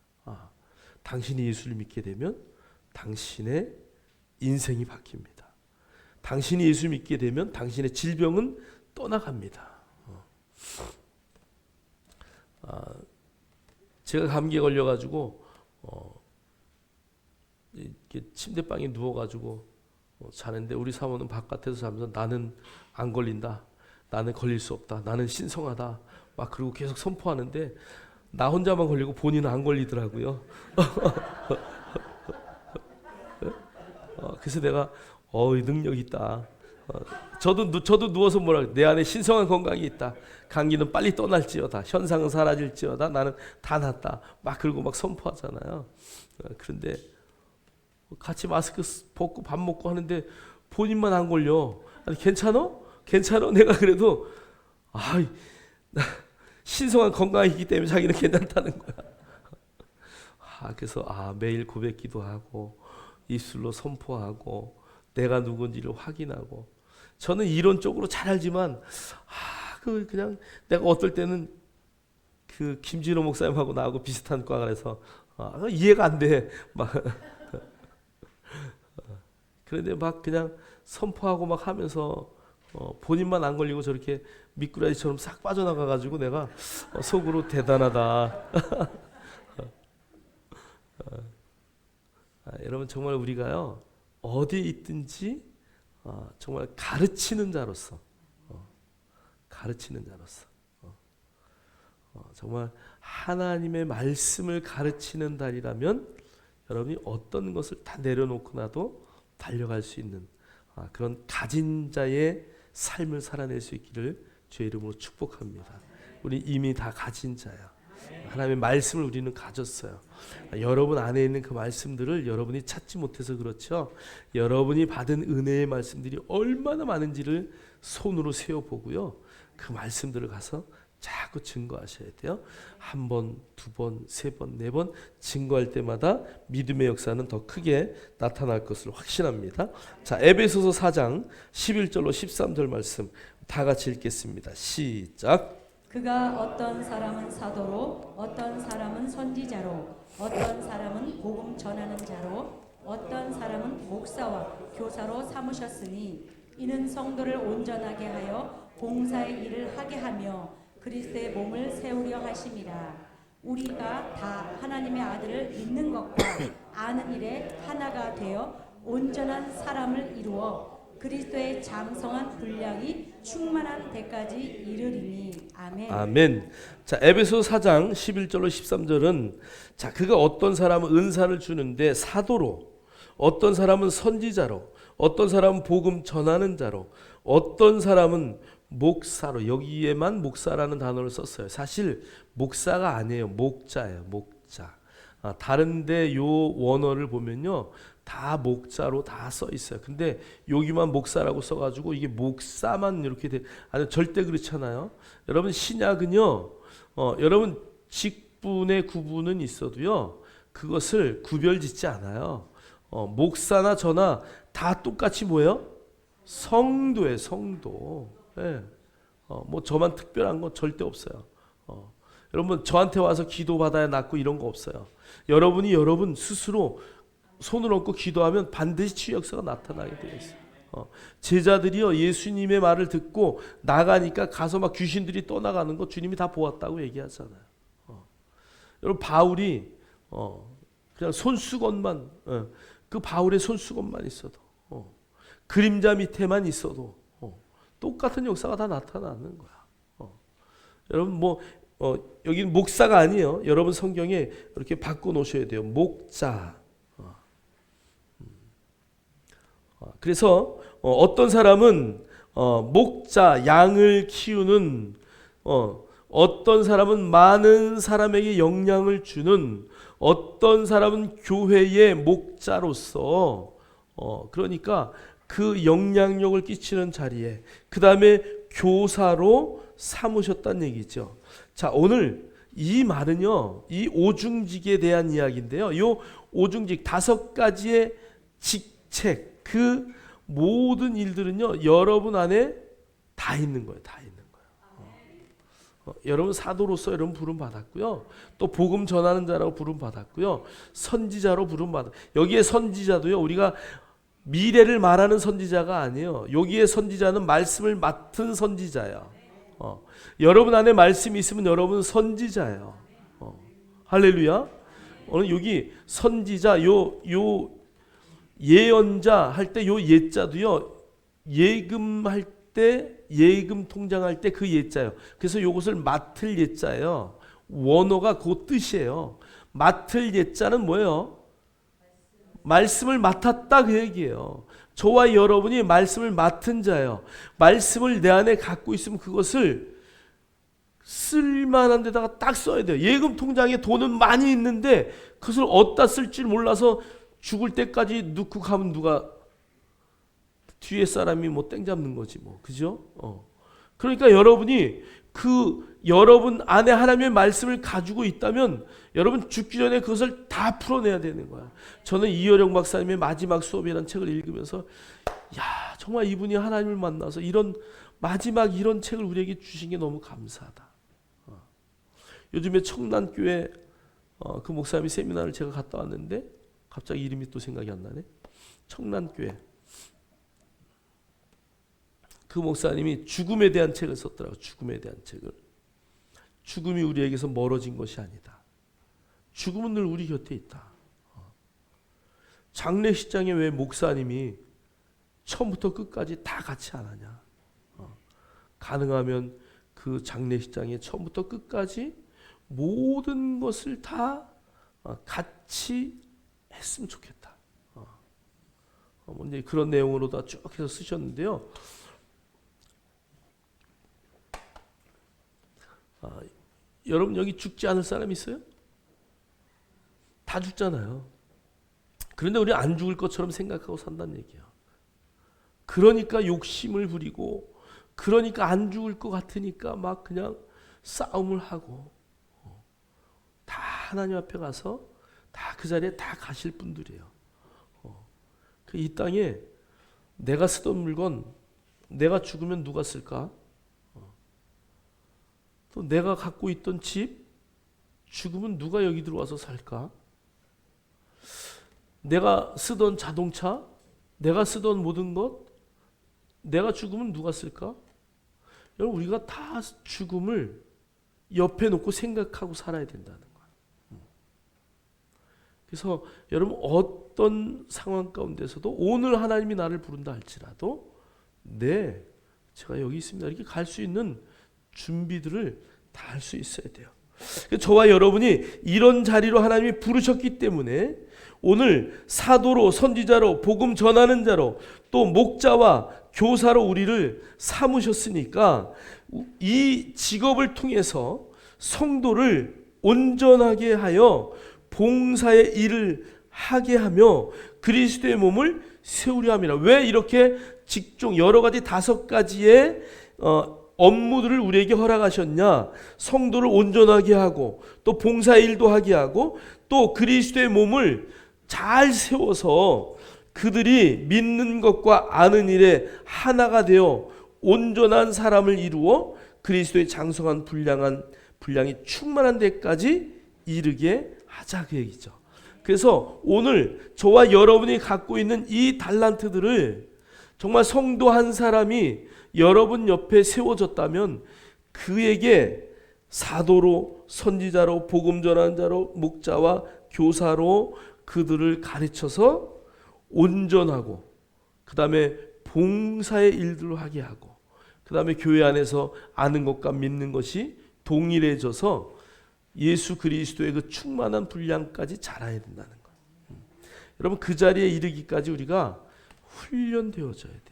당신이 예수를 믿게 되면 당신의 인생이 바뀝니다. 당신이 예수 믿게 되면 당신의 질병은 떠나갑니다. 제가 감기에 걸려가지고 이렇게 침대방에 누워가지고 자는데 우리 사모는 바깥에서 자면서 나는 안 걸린다, 나는 걸릴 수 없다, 나는 신성하다 막 그러고 계속 선포하는데 나 혼자만 걸리고 본인은 안 걸리더라고요. 그래서 내가 능력 있다. 저도 누워서 뭐라 그래요? 내 안에 신성한 건강이 있다. 감기는 빨리 떠날지어다. 현상은 사라질지어다. 나는 다 낫다. 막 그러고 막 선포하잖아요. 그런데 같이 마스크 벗고 밥 먹고 하는데 본인만 안 걸려. 아니, 괜찮어? 괜찮어? 내가 그래도 신성한 건강이기 때문에 자기는 괜찮다는 거야. 그래서 매일 고백 기도하고 입술로 선포하고 내가 누군지를 확인하고. 저는 이론적으로 잘 알지만 그냥 내가 어떨 때는 그 김진호 목사님하고 나하고 비슷한 과라서 이해가 안 돼. 막 그런데 막 그냥 선포하고 막 하면서 본인만 안 걸리고 저렇게 미꾸라지처럼 싹 빠져나가 가지고 내가 속으로 대단하다. 여러분 정말 우리가요 어디에 있든지 정말 가르치는 자로서 정말 하나님의 말씀을 가르치는 달이라면 여러분이 어떤 것을 다 내려놓고 나도 달려갈 수 있는 그런 가진 자의 삶을 살아낼 수 있기를 주의 이름으로 축복합니다. 우리 이미 다 가진 자야. 하나님의 말씀을 우리는 가졌어요. 여러분 안에 있는 그 말씀들을 여러분이 찾지 못해서 그렇죠. 여러분이 받은 은혜의 말씀들이 얼마나 많은지를 손으로 세어보고요. 그 말씀들을 가서 자꾸 증거하셔야 돼요. 한 번, 두 번, 세 번, 네 번 증거할 때마다 믿음의 역사는 더 크게 나타날 것을 확신합니다. 자, 에베소서 4장 11절로 13절 말씀 다 같이 읽겠습니다. 시작. 그가 어떤 사람은 사도로, 어떤 사람은 선지자로, 어떤 사람은 복음 전하는 자로, 어떤 사람은 목사와 교사로 삼으셨으니 이는 성도를 온전하게 하여 봉사의 일을 하게 하며 그리스도의 몸을 세우려 하심이라. 우리가 다 하나님의 아들을 믿는 것과 아는 일에 하나가 되어 온전한 사람을 이루어 그리스도의 장성한 분량이 충만한 데까지 이르리니. 아멘. 아멘. 자, 에베소 4장 11절로 13절은 자, 그가 어떤 사람은 은사를 주는데 사도로, 어떤 사람은 선지자로, 어떤 사람은 복음 전하는 자로, 어떤 사람은 목사로. 여기에만 목사라는 단어를 썼어요. 사실 목사가 아니에요. 목자예요. 목자. 다른데 요 원어를 보면요 다 목자로 다 써 있어요. 근데 여기만 목사라고 써가지고 이게 목사만 이렇게 돼. 아니 절대 그렇잖아요. 여러분 신약은요 여러분 직분의 구분은 있어도요 그것을 구별짓지 않아요. 목사나 저나 다 똑같이 뭐예요? 성도예요. 성도. 네. 뭐 저만 특별한 건 절대 없어요. 여러분 저한테 와서 기도받아야 낫고 이런 거 없어요. 여러분이 여러분 스스로 손을 얹고 기도하면 반드시 치유 역사가 나타나게 되어 있어요. 제자들이요 예수님의 말을 듣고 나가니까 가서 막 귀신들이 떠나가는 거 주님이 다 보았다고 얘기하잖아요. 여러분 바울이 그냥 손수건만 그 바울의 손수건만 있어도 그림자 밑에만 있어도 똑같은 역사가 다 나타나는 거야. 여러분 뭐 여기는 목사가 아니에요. 여러분 성경에 이렇게 바꿔 놓으셔야 돼요. 목자. 그래서 어떤 사람은 목자 양을 키우는 어떤 사람은 많은 사람에게 영향을 주는 어떤 사람은 교회의 목자로서 그러니까 그 영향력을 끼치는 자리에 그 다음에 교사로 삼으셨다는 얘기죠. 자 오늘 이 말은요 이 오중직에 대한 이야기인데요. 이 오중직 5가지의 직책 그 모든 일들은요 여러분 안에 다 있는 거예요. 다 있는 거예요. 여러분 사도로서 여러분 부름 받았고요. 또 복음 전하는 자라고 부름 받았고요. 선지자로 부름 받았. 여기에 선지자도요 우리가 미래를 말하는 선지자가 아니에요. 여기에 선지자는 말씀을 맡은 선지자예요. 여러분 안에 말씀이 있으면 여러분은 선지자예요. 할렐루야. 오늘 여기 선지자 요 예언자 할 때 요 예자도요 예금할 때 예금 통장할 때 그 예자예요. 그래서 요것을 맡을 예자예요. 원어가 그 뜻이에요. 맡을 예자는 뭐예요? 말씀을 맡았다 그 얘기예요. 저와 여러분이 말씀을 맡은 자예요. 말씀을 내 안에 갖고 있으면 그것을 쓸만한 데다가 딱 써야 돼요. 예금 통장에 돈은 많이 있는데 그것을 어디다 쓸지 몰라서 죽을 때까지 넣고 가면 누가 뒤에 사람이 뭐 땡 잡는 거지 뭐. 그죠? 그러니까 여러분이 여러분 안에 하나님의 말씀을 가지고 있다면 여러분 죽기 전에 그것을 다 풀어내야 되는 거야. 저는 이효령 박사님의 마지막 수업이라는 책을 읽으면서 야, 정말 이분이 하나님을 만나서 마지막 이런 책을 우리에게 주신 게 너무 감사하다. 요즘에 청란교회 그 목사님이 세미나를 제가 갔다 왔는데 갑자기 이름이 또 생각이 안 나네. 청란교회 그 목사님이 죽음에 대한 책을 썼더라고요. 죽음에 대한 책을. 죽음이 우리에게서 멀어진 것이 아니다. 죽음은 늘 우리 곁에 있다. 장례식장에 왜 목사님이 처음부터 끝까지 다 같이 안 하냐. 가능하면 그 장례식장에 처음부터 끝까지 모든 것을 다 같이 했으면 좋겠다. 이제 그런 내용으로 다 쭉 해서 쓰셨는데요. 여러분 여기 죽지 않을 사람 있어요? 다 죽잖아요. 그런데 우리 안 죽을 것처럼 생각하고 산다는 얘기예요. 그러니까 욕심을 부리고 그러니까 안 죽을 것 같으니까 막 그냥 싸움을 하고 다 하나님 앞에 가서 다 그 자리에 다 가실 분들이에요. 이 땅에 내가 쓰던 물건 내가 죽으면 누가 쓸까? 또 내가 갖고 있던 집 죽으면 누가 여기 들어와서 살까? 내가 쓰던 자동차, 내가 쓰던 모든 것 내가 죽으면 누가 쓸까? 여러분 우리가 다 죽음을 옆에 놓고 생각하고 살아야 된다는 거예요. 그래서 여러분 어떤 상황 가운데서도 오늘 하나님이 나를 부른다 할지라도 네, 제가 여기 있습니다. 이렇게 갈 수 있는 준비들을 다 할 수 있어야 돼요. 저와 여러분이 이런 자리로 하나님이 부르셨기 때문에 오늘 사도로, 선지자로, 복음 전하는 자로, 또 목자와 교사로 우리를 삼으셨으니까 이 직업을 통해서 성도를 온전하게 하여 봉사의 일을 하게 하며 그리스도의 몸을 세우려 함이라. 왜 이렇게 직종 여러 가지 5가지의 업무들을 우리에게 허락하셨냐? 성도를 온전하게 하고 또 봉사의 일도 하게 하고 또 그리스도의 몸을 잘 세워서 그들이 믿는 것과 아는 일에 하나가 되어 온전한 사람을 이루어 그리스도의 장성한 분량이 충만한 데까지 이르게 하자 그 얘기죠. 그래서 오늘 저와 여러분이 갖고 있는 이 달란트들을 정말 성도 한 사람이 여러분 옆에 세워졌다면 그에게 사도로, 선지자로, 복음 전하는 자로, 목자와 교사로 그들을 가르쳐서 온전하고 그 다음에 봉사의 일들을 하게 하고 그 다음에 교회 안에서 아는 것과 믿는 것이 동일해져서 예수 그리스도의 그 충만한 분량까지 자라야 된다는 거예요. 여러분 그 자리에 이르기까지 우리가 훈련되어져야 돼요.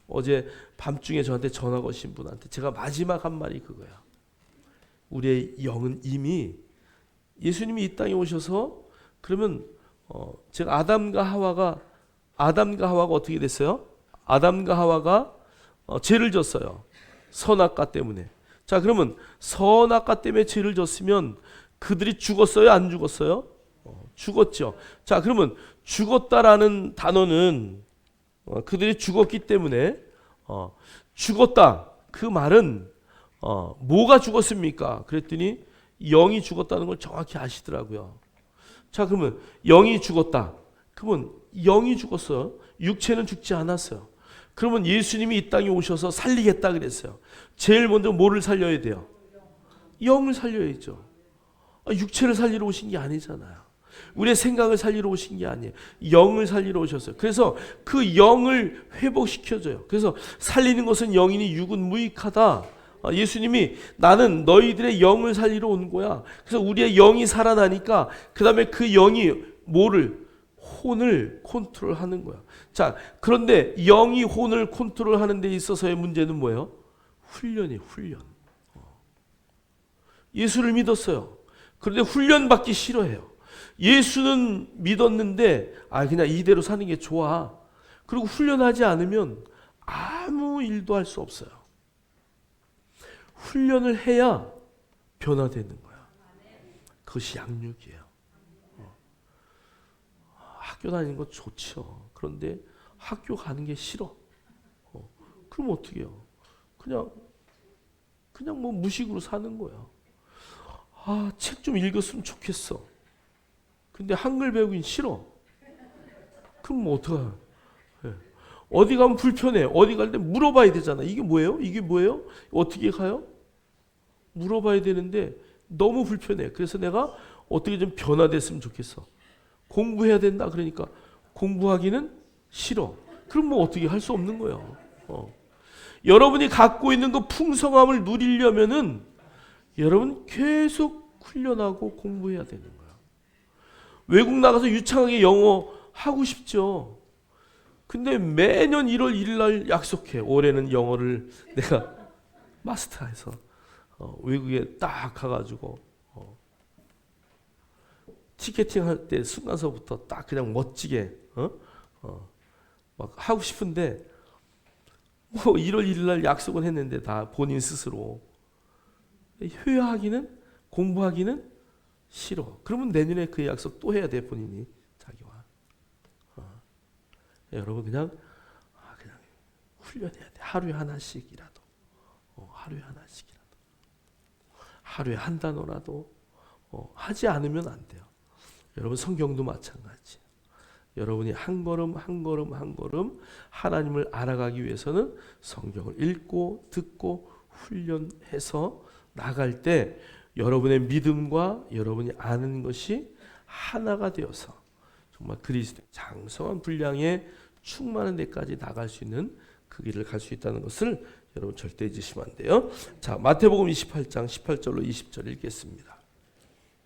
어제 밤중에 저한테 전화 거신 분한테 제가 마지막 한 말이 그거야. 우리의 영은 이미 예수님이 이 땅에 오셔서 그러면 제가 아담과 하와가 어떻게 됐어요? 아담과 하와가 죄를 졌어요. 선악과 때문에. 자, 그러면 선악과 때문에 죄를 졌으면 그들이 죽었어요? 안 죽었어요? 죽었죠. 자, 그러면 죽었다라는 단어는 그들이 죽었기 때문에 죽었다. 그 말은 뭐가 죽었습니까? 그랬더니 영이 죽었다는 걸 정확히 아시더라고요. 자, 그러면 영이 죽었다. 그러면 영이 죽었어요. 육체는 죽지 않았어요. 그러면 예수님이 이 땅에 오셔서 살리겠다 그랬어요. 제일 먼저 뭐를 살려야 돼요? 영을 살려야죠. 육체를 살리러 오신 게 아니잖아요. 우리의 생각을 살리러 오신 게 아니에요. 영을 살리러 오셨어요. 그래서 그 영을 회복시켜줘요. 그래서 살리는 것은 영이니 육은 무익하다. 예수님이 나는 너희들의 영을 살리러 온 거야. 그래서 우리의 영이 살아나니까 그 다음에 그 영이 뭐를? 혼을 컨트롤하는 거야. 자, 그런데 영이 혼을 컨트롤하는 데 있어서의 문제는 뭐예요? 훈련이에요. 훈련. 예수를 믿었어요. 그런데 훈련받기 싫어해요. 예수는 믿었는데 그냥 이대로 사는 게 좋아. 그리고 훈련하지 않으면 아무 일도 할 수 없어요. 훈련을 해야 변화되는 거야. 그것이 양육이에요. 학교 다니는 거 좋죠. 그런데 학교 가는 게 싫어. 그럼 어떻게 해요? 그냥 뭐 무식으로 사는 거야. 책 좀 읽었으면 좋겠어. 근데 한글 배우긴 싫어. 그럼 뭐 어떡해? 어디 가면 불편해. 어디 갈 때 물어봐야 되잖아. 이게 뭐예요? 이게 뭐예요? 어떻게 가요? 물어봐야 되는데 너무 불편해. 그래서 내가 어떻게 좀 변화됐으면 좋겠어. 공부해야 된다. 그러니까 공부하기는 싫어. 그럼 뭐 어떻게 할 수 없는 거예요. 여러분이 갖고 있는 그 풍성함을 누리려면은 여러분 계속 훈련하고 공부해야 되는 거예요. 외국 나가서 유창하게 영어 하고 싶죠. 근데 매년 1월 1일 날 약속해. 올해는 영어를 내가 마스터해서 외국에 딱 가가지고 티켓팅 할 때 순간서부터 딱 그냥 멋지게 막 하고 싶은데 뭐 1월 1일 날 약속은 했는데 다 본인 스스로 회화하기는 공부하기는 싫어. 그러면 내년에 그 약속 또 해야 돼. 본인이 자기와. 여러분 그냥 훈련해야 돼. 하루에 하나씩이라도. 하루에 하나씩이라도. 하루에 한 단어라도 하지 않으면 안 돼요. 여러분 성경도 마찬가지. 여러분이 한 걸음 한 걸음 한 걸음 하나님을 알아가기 위해서는 성경을 읽고 듣고 훈련해서 나갈 때 여러분의 믿음과 여러분이 아는 것이 하나가 되어서 정말 그리스도의 장성한 분량에 충만한 데까지 나갈 수 있는 그 길을 갈 수 있다는 것을 여러분 절대 잊으시면 안 돼요. 자, 마태복음 28장 18절로 20절 읽겠습니다.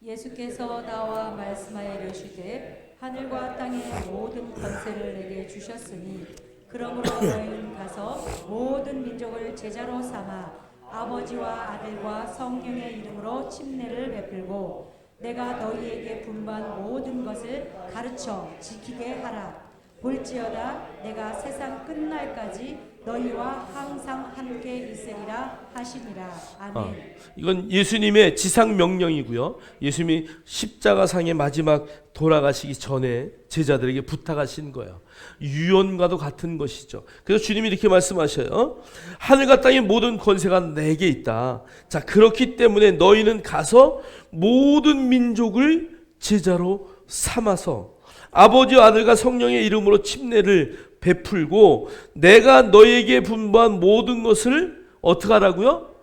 예수께서 나와 말씀하여 이르시되 하늘과 땅의 모든 권세를 내게 주셨으니 그러므로 너희는 가서 모든 민족을 제자로 삼아 아버지와 아들과 성령의 이름으로 침례를 베풀고 내가 너희에게 분부한 모든 것을 가르쳐 지키게 하라. 볼지어다 내가 세상 끝날까지 너희와 항상 함께 있으리라 하시니라. 아멘. 이건 예수님의 지상 명령이고요. 예수님이 십자가상의 마지막 돌아가시기 전에 제자들에게 부탁하신 거예요. 유언과도 같은 것이죠. 그래서 주님이 이렇게 말씀하셔요. 하늘과 땅의 모든 권세가 내게 있다. 자, 그렇기 때문에 너희는 가서 모든 민족을 제자로 삼아서 아버지와 아들과 성령의 이름으로 침례를 베풀고 내가 너희에게 분부한 모든 것을 어떻게 하라고요?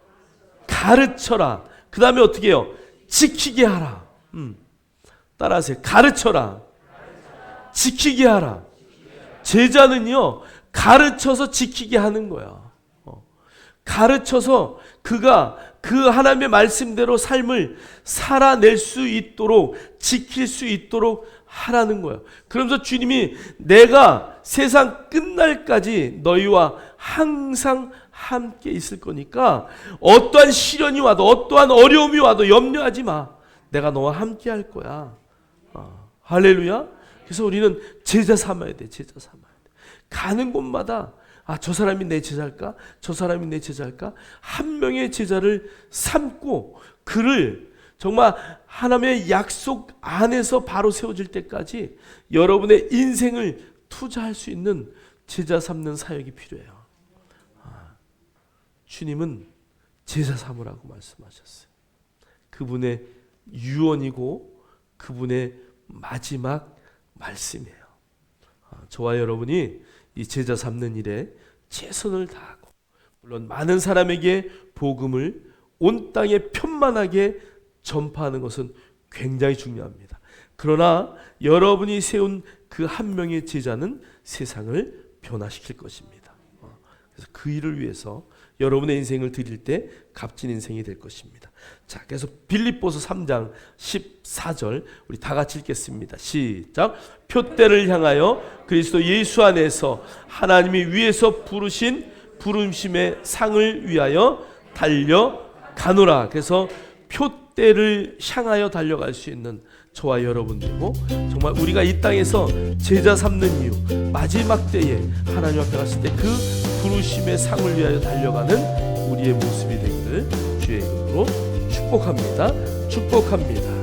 가르쳐라. 그 다음에 어떻게 해요? 지키게 하라. 따라하세요. 가르쳐라. 지키게 하라. 제자는요, 가르쳐서 지키게 하는 거야. 가르쳐서 그가 그 하나님의 말씀대로 삶을 살아낼 수 있도록 지킬 수 있도록 하라는 거예요. 그러면서 주님이 내가 세상 끝날까지 너희와 항상 함께 있을 거니까 어떠한 시련이 와도 어떠한 어려움이 와도 염려하지 마. 내가 너와 함께 할 거야. 할렐루야. 그래서 우리는 제자 삼아야 돼. 제자 삼아야 돼. 가는 곳마다 저 사람이 내 제자일까? 저 사람이 내 제자일까? 한 명의 제자를 삼고 그를 정말 하나님의 약속 안에서 바로 세워질 때까지 여러분의 인생을 투자할 수 있는 제자 삼는 사역이 필요해요. 주님은 제자 삼으라고 말씀하셨어요. 그분의 유언이고 그분의 마지막 말씀이에요. 저와 여러분이 이 제자 삼는 일에 최선을 다하고 물론 많은 사람에게 복음을 온 땅에 편만하게 전파하는 것은 굉장히 중요합니다. 그러나 여러분이 세운 그 한 명의 제자는 세상을 변화시킬 것입니다. 그래서 그 일을 위해서 여러분의 인생을 드릴 때 값진 인생이 될 것입니다. 자, 그래서 빌립보서 3장 14절 우리 다 같이 읽겠습니다. 시작. 표대를 향하여 그리스도 예수 안에서 하나님이 위에서 부르신 부르심의 상을 위하여 달려가노라. 그래서 표대를 향하여 달려갈 수 있는 저와 여러분들이고, 정말 우리가 이 땅에서 제자 삼는 이유, 마지막 때에 하나님 앞에 갔을 때 그 부르심의 상을 위하여 달려가는 우리의 모습이 되기를 주의 이름으로 축복합니다. 축복합니다.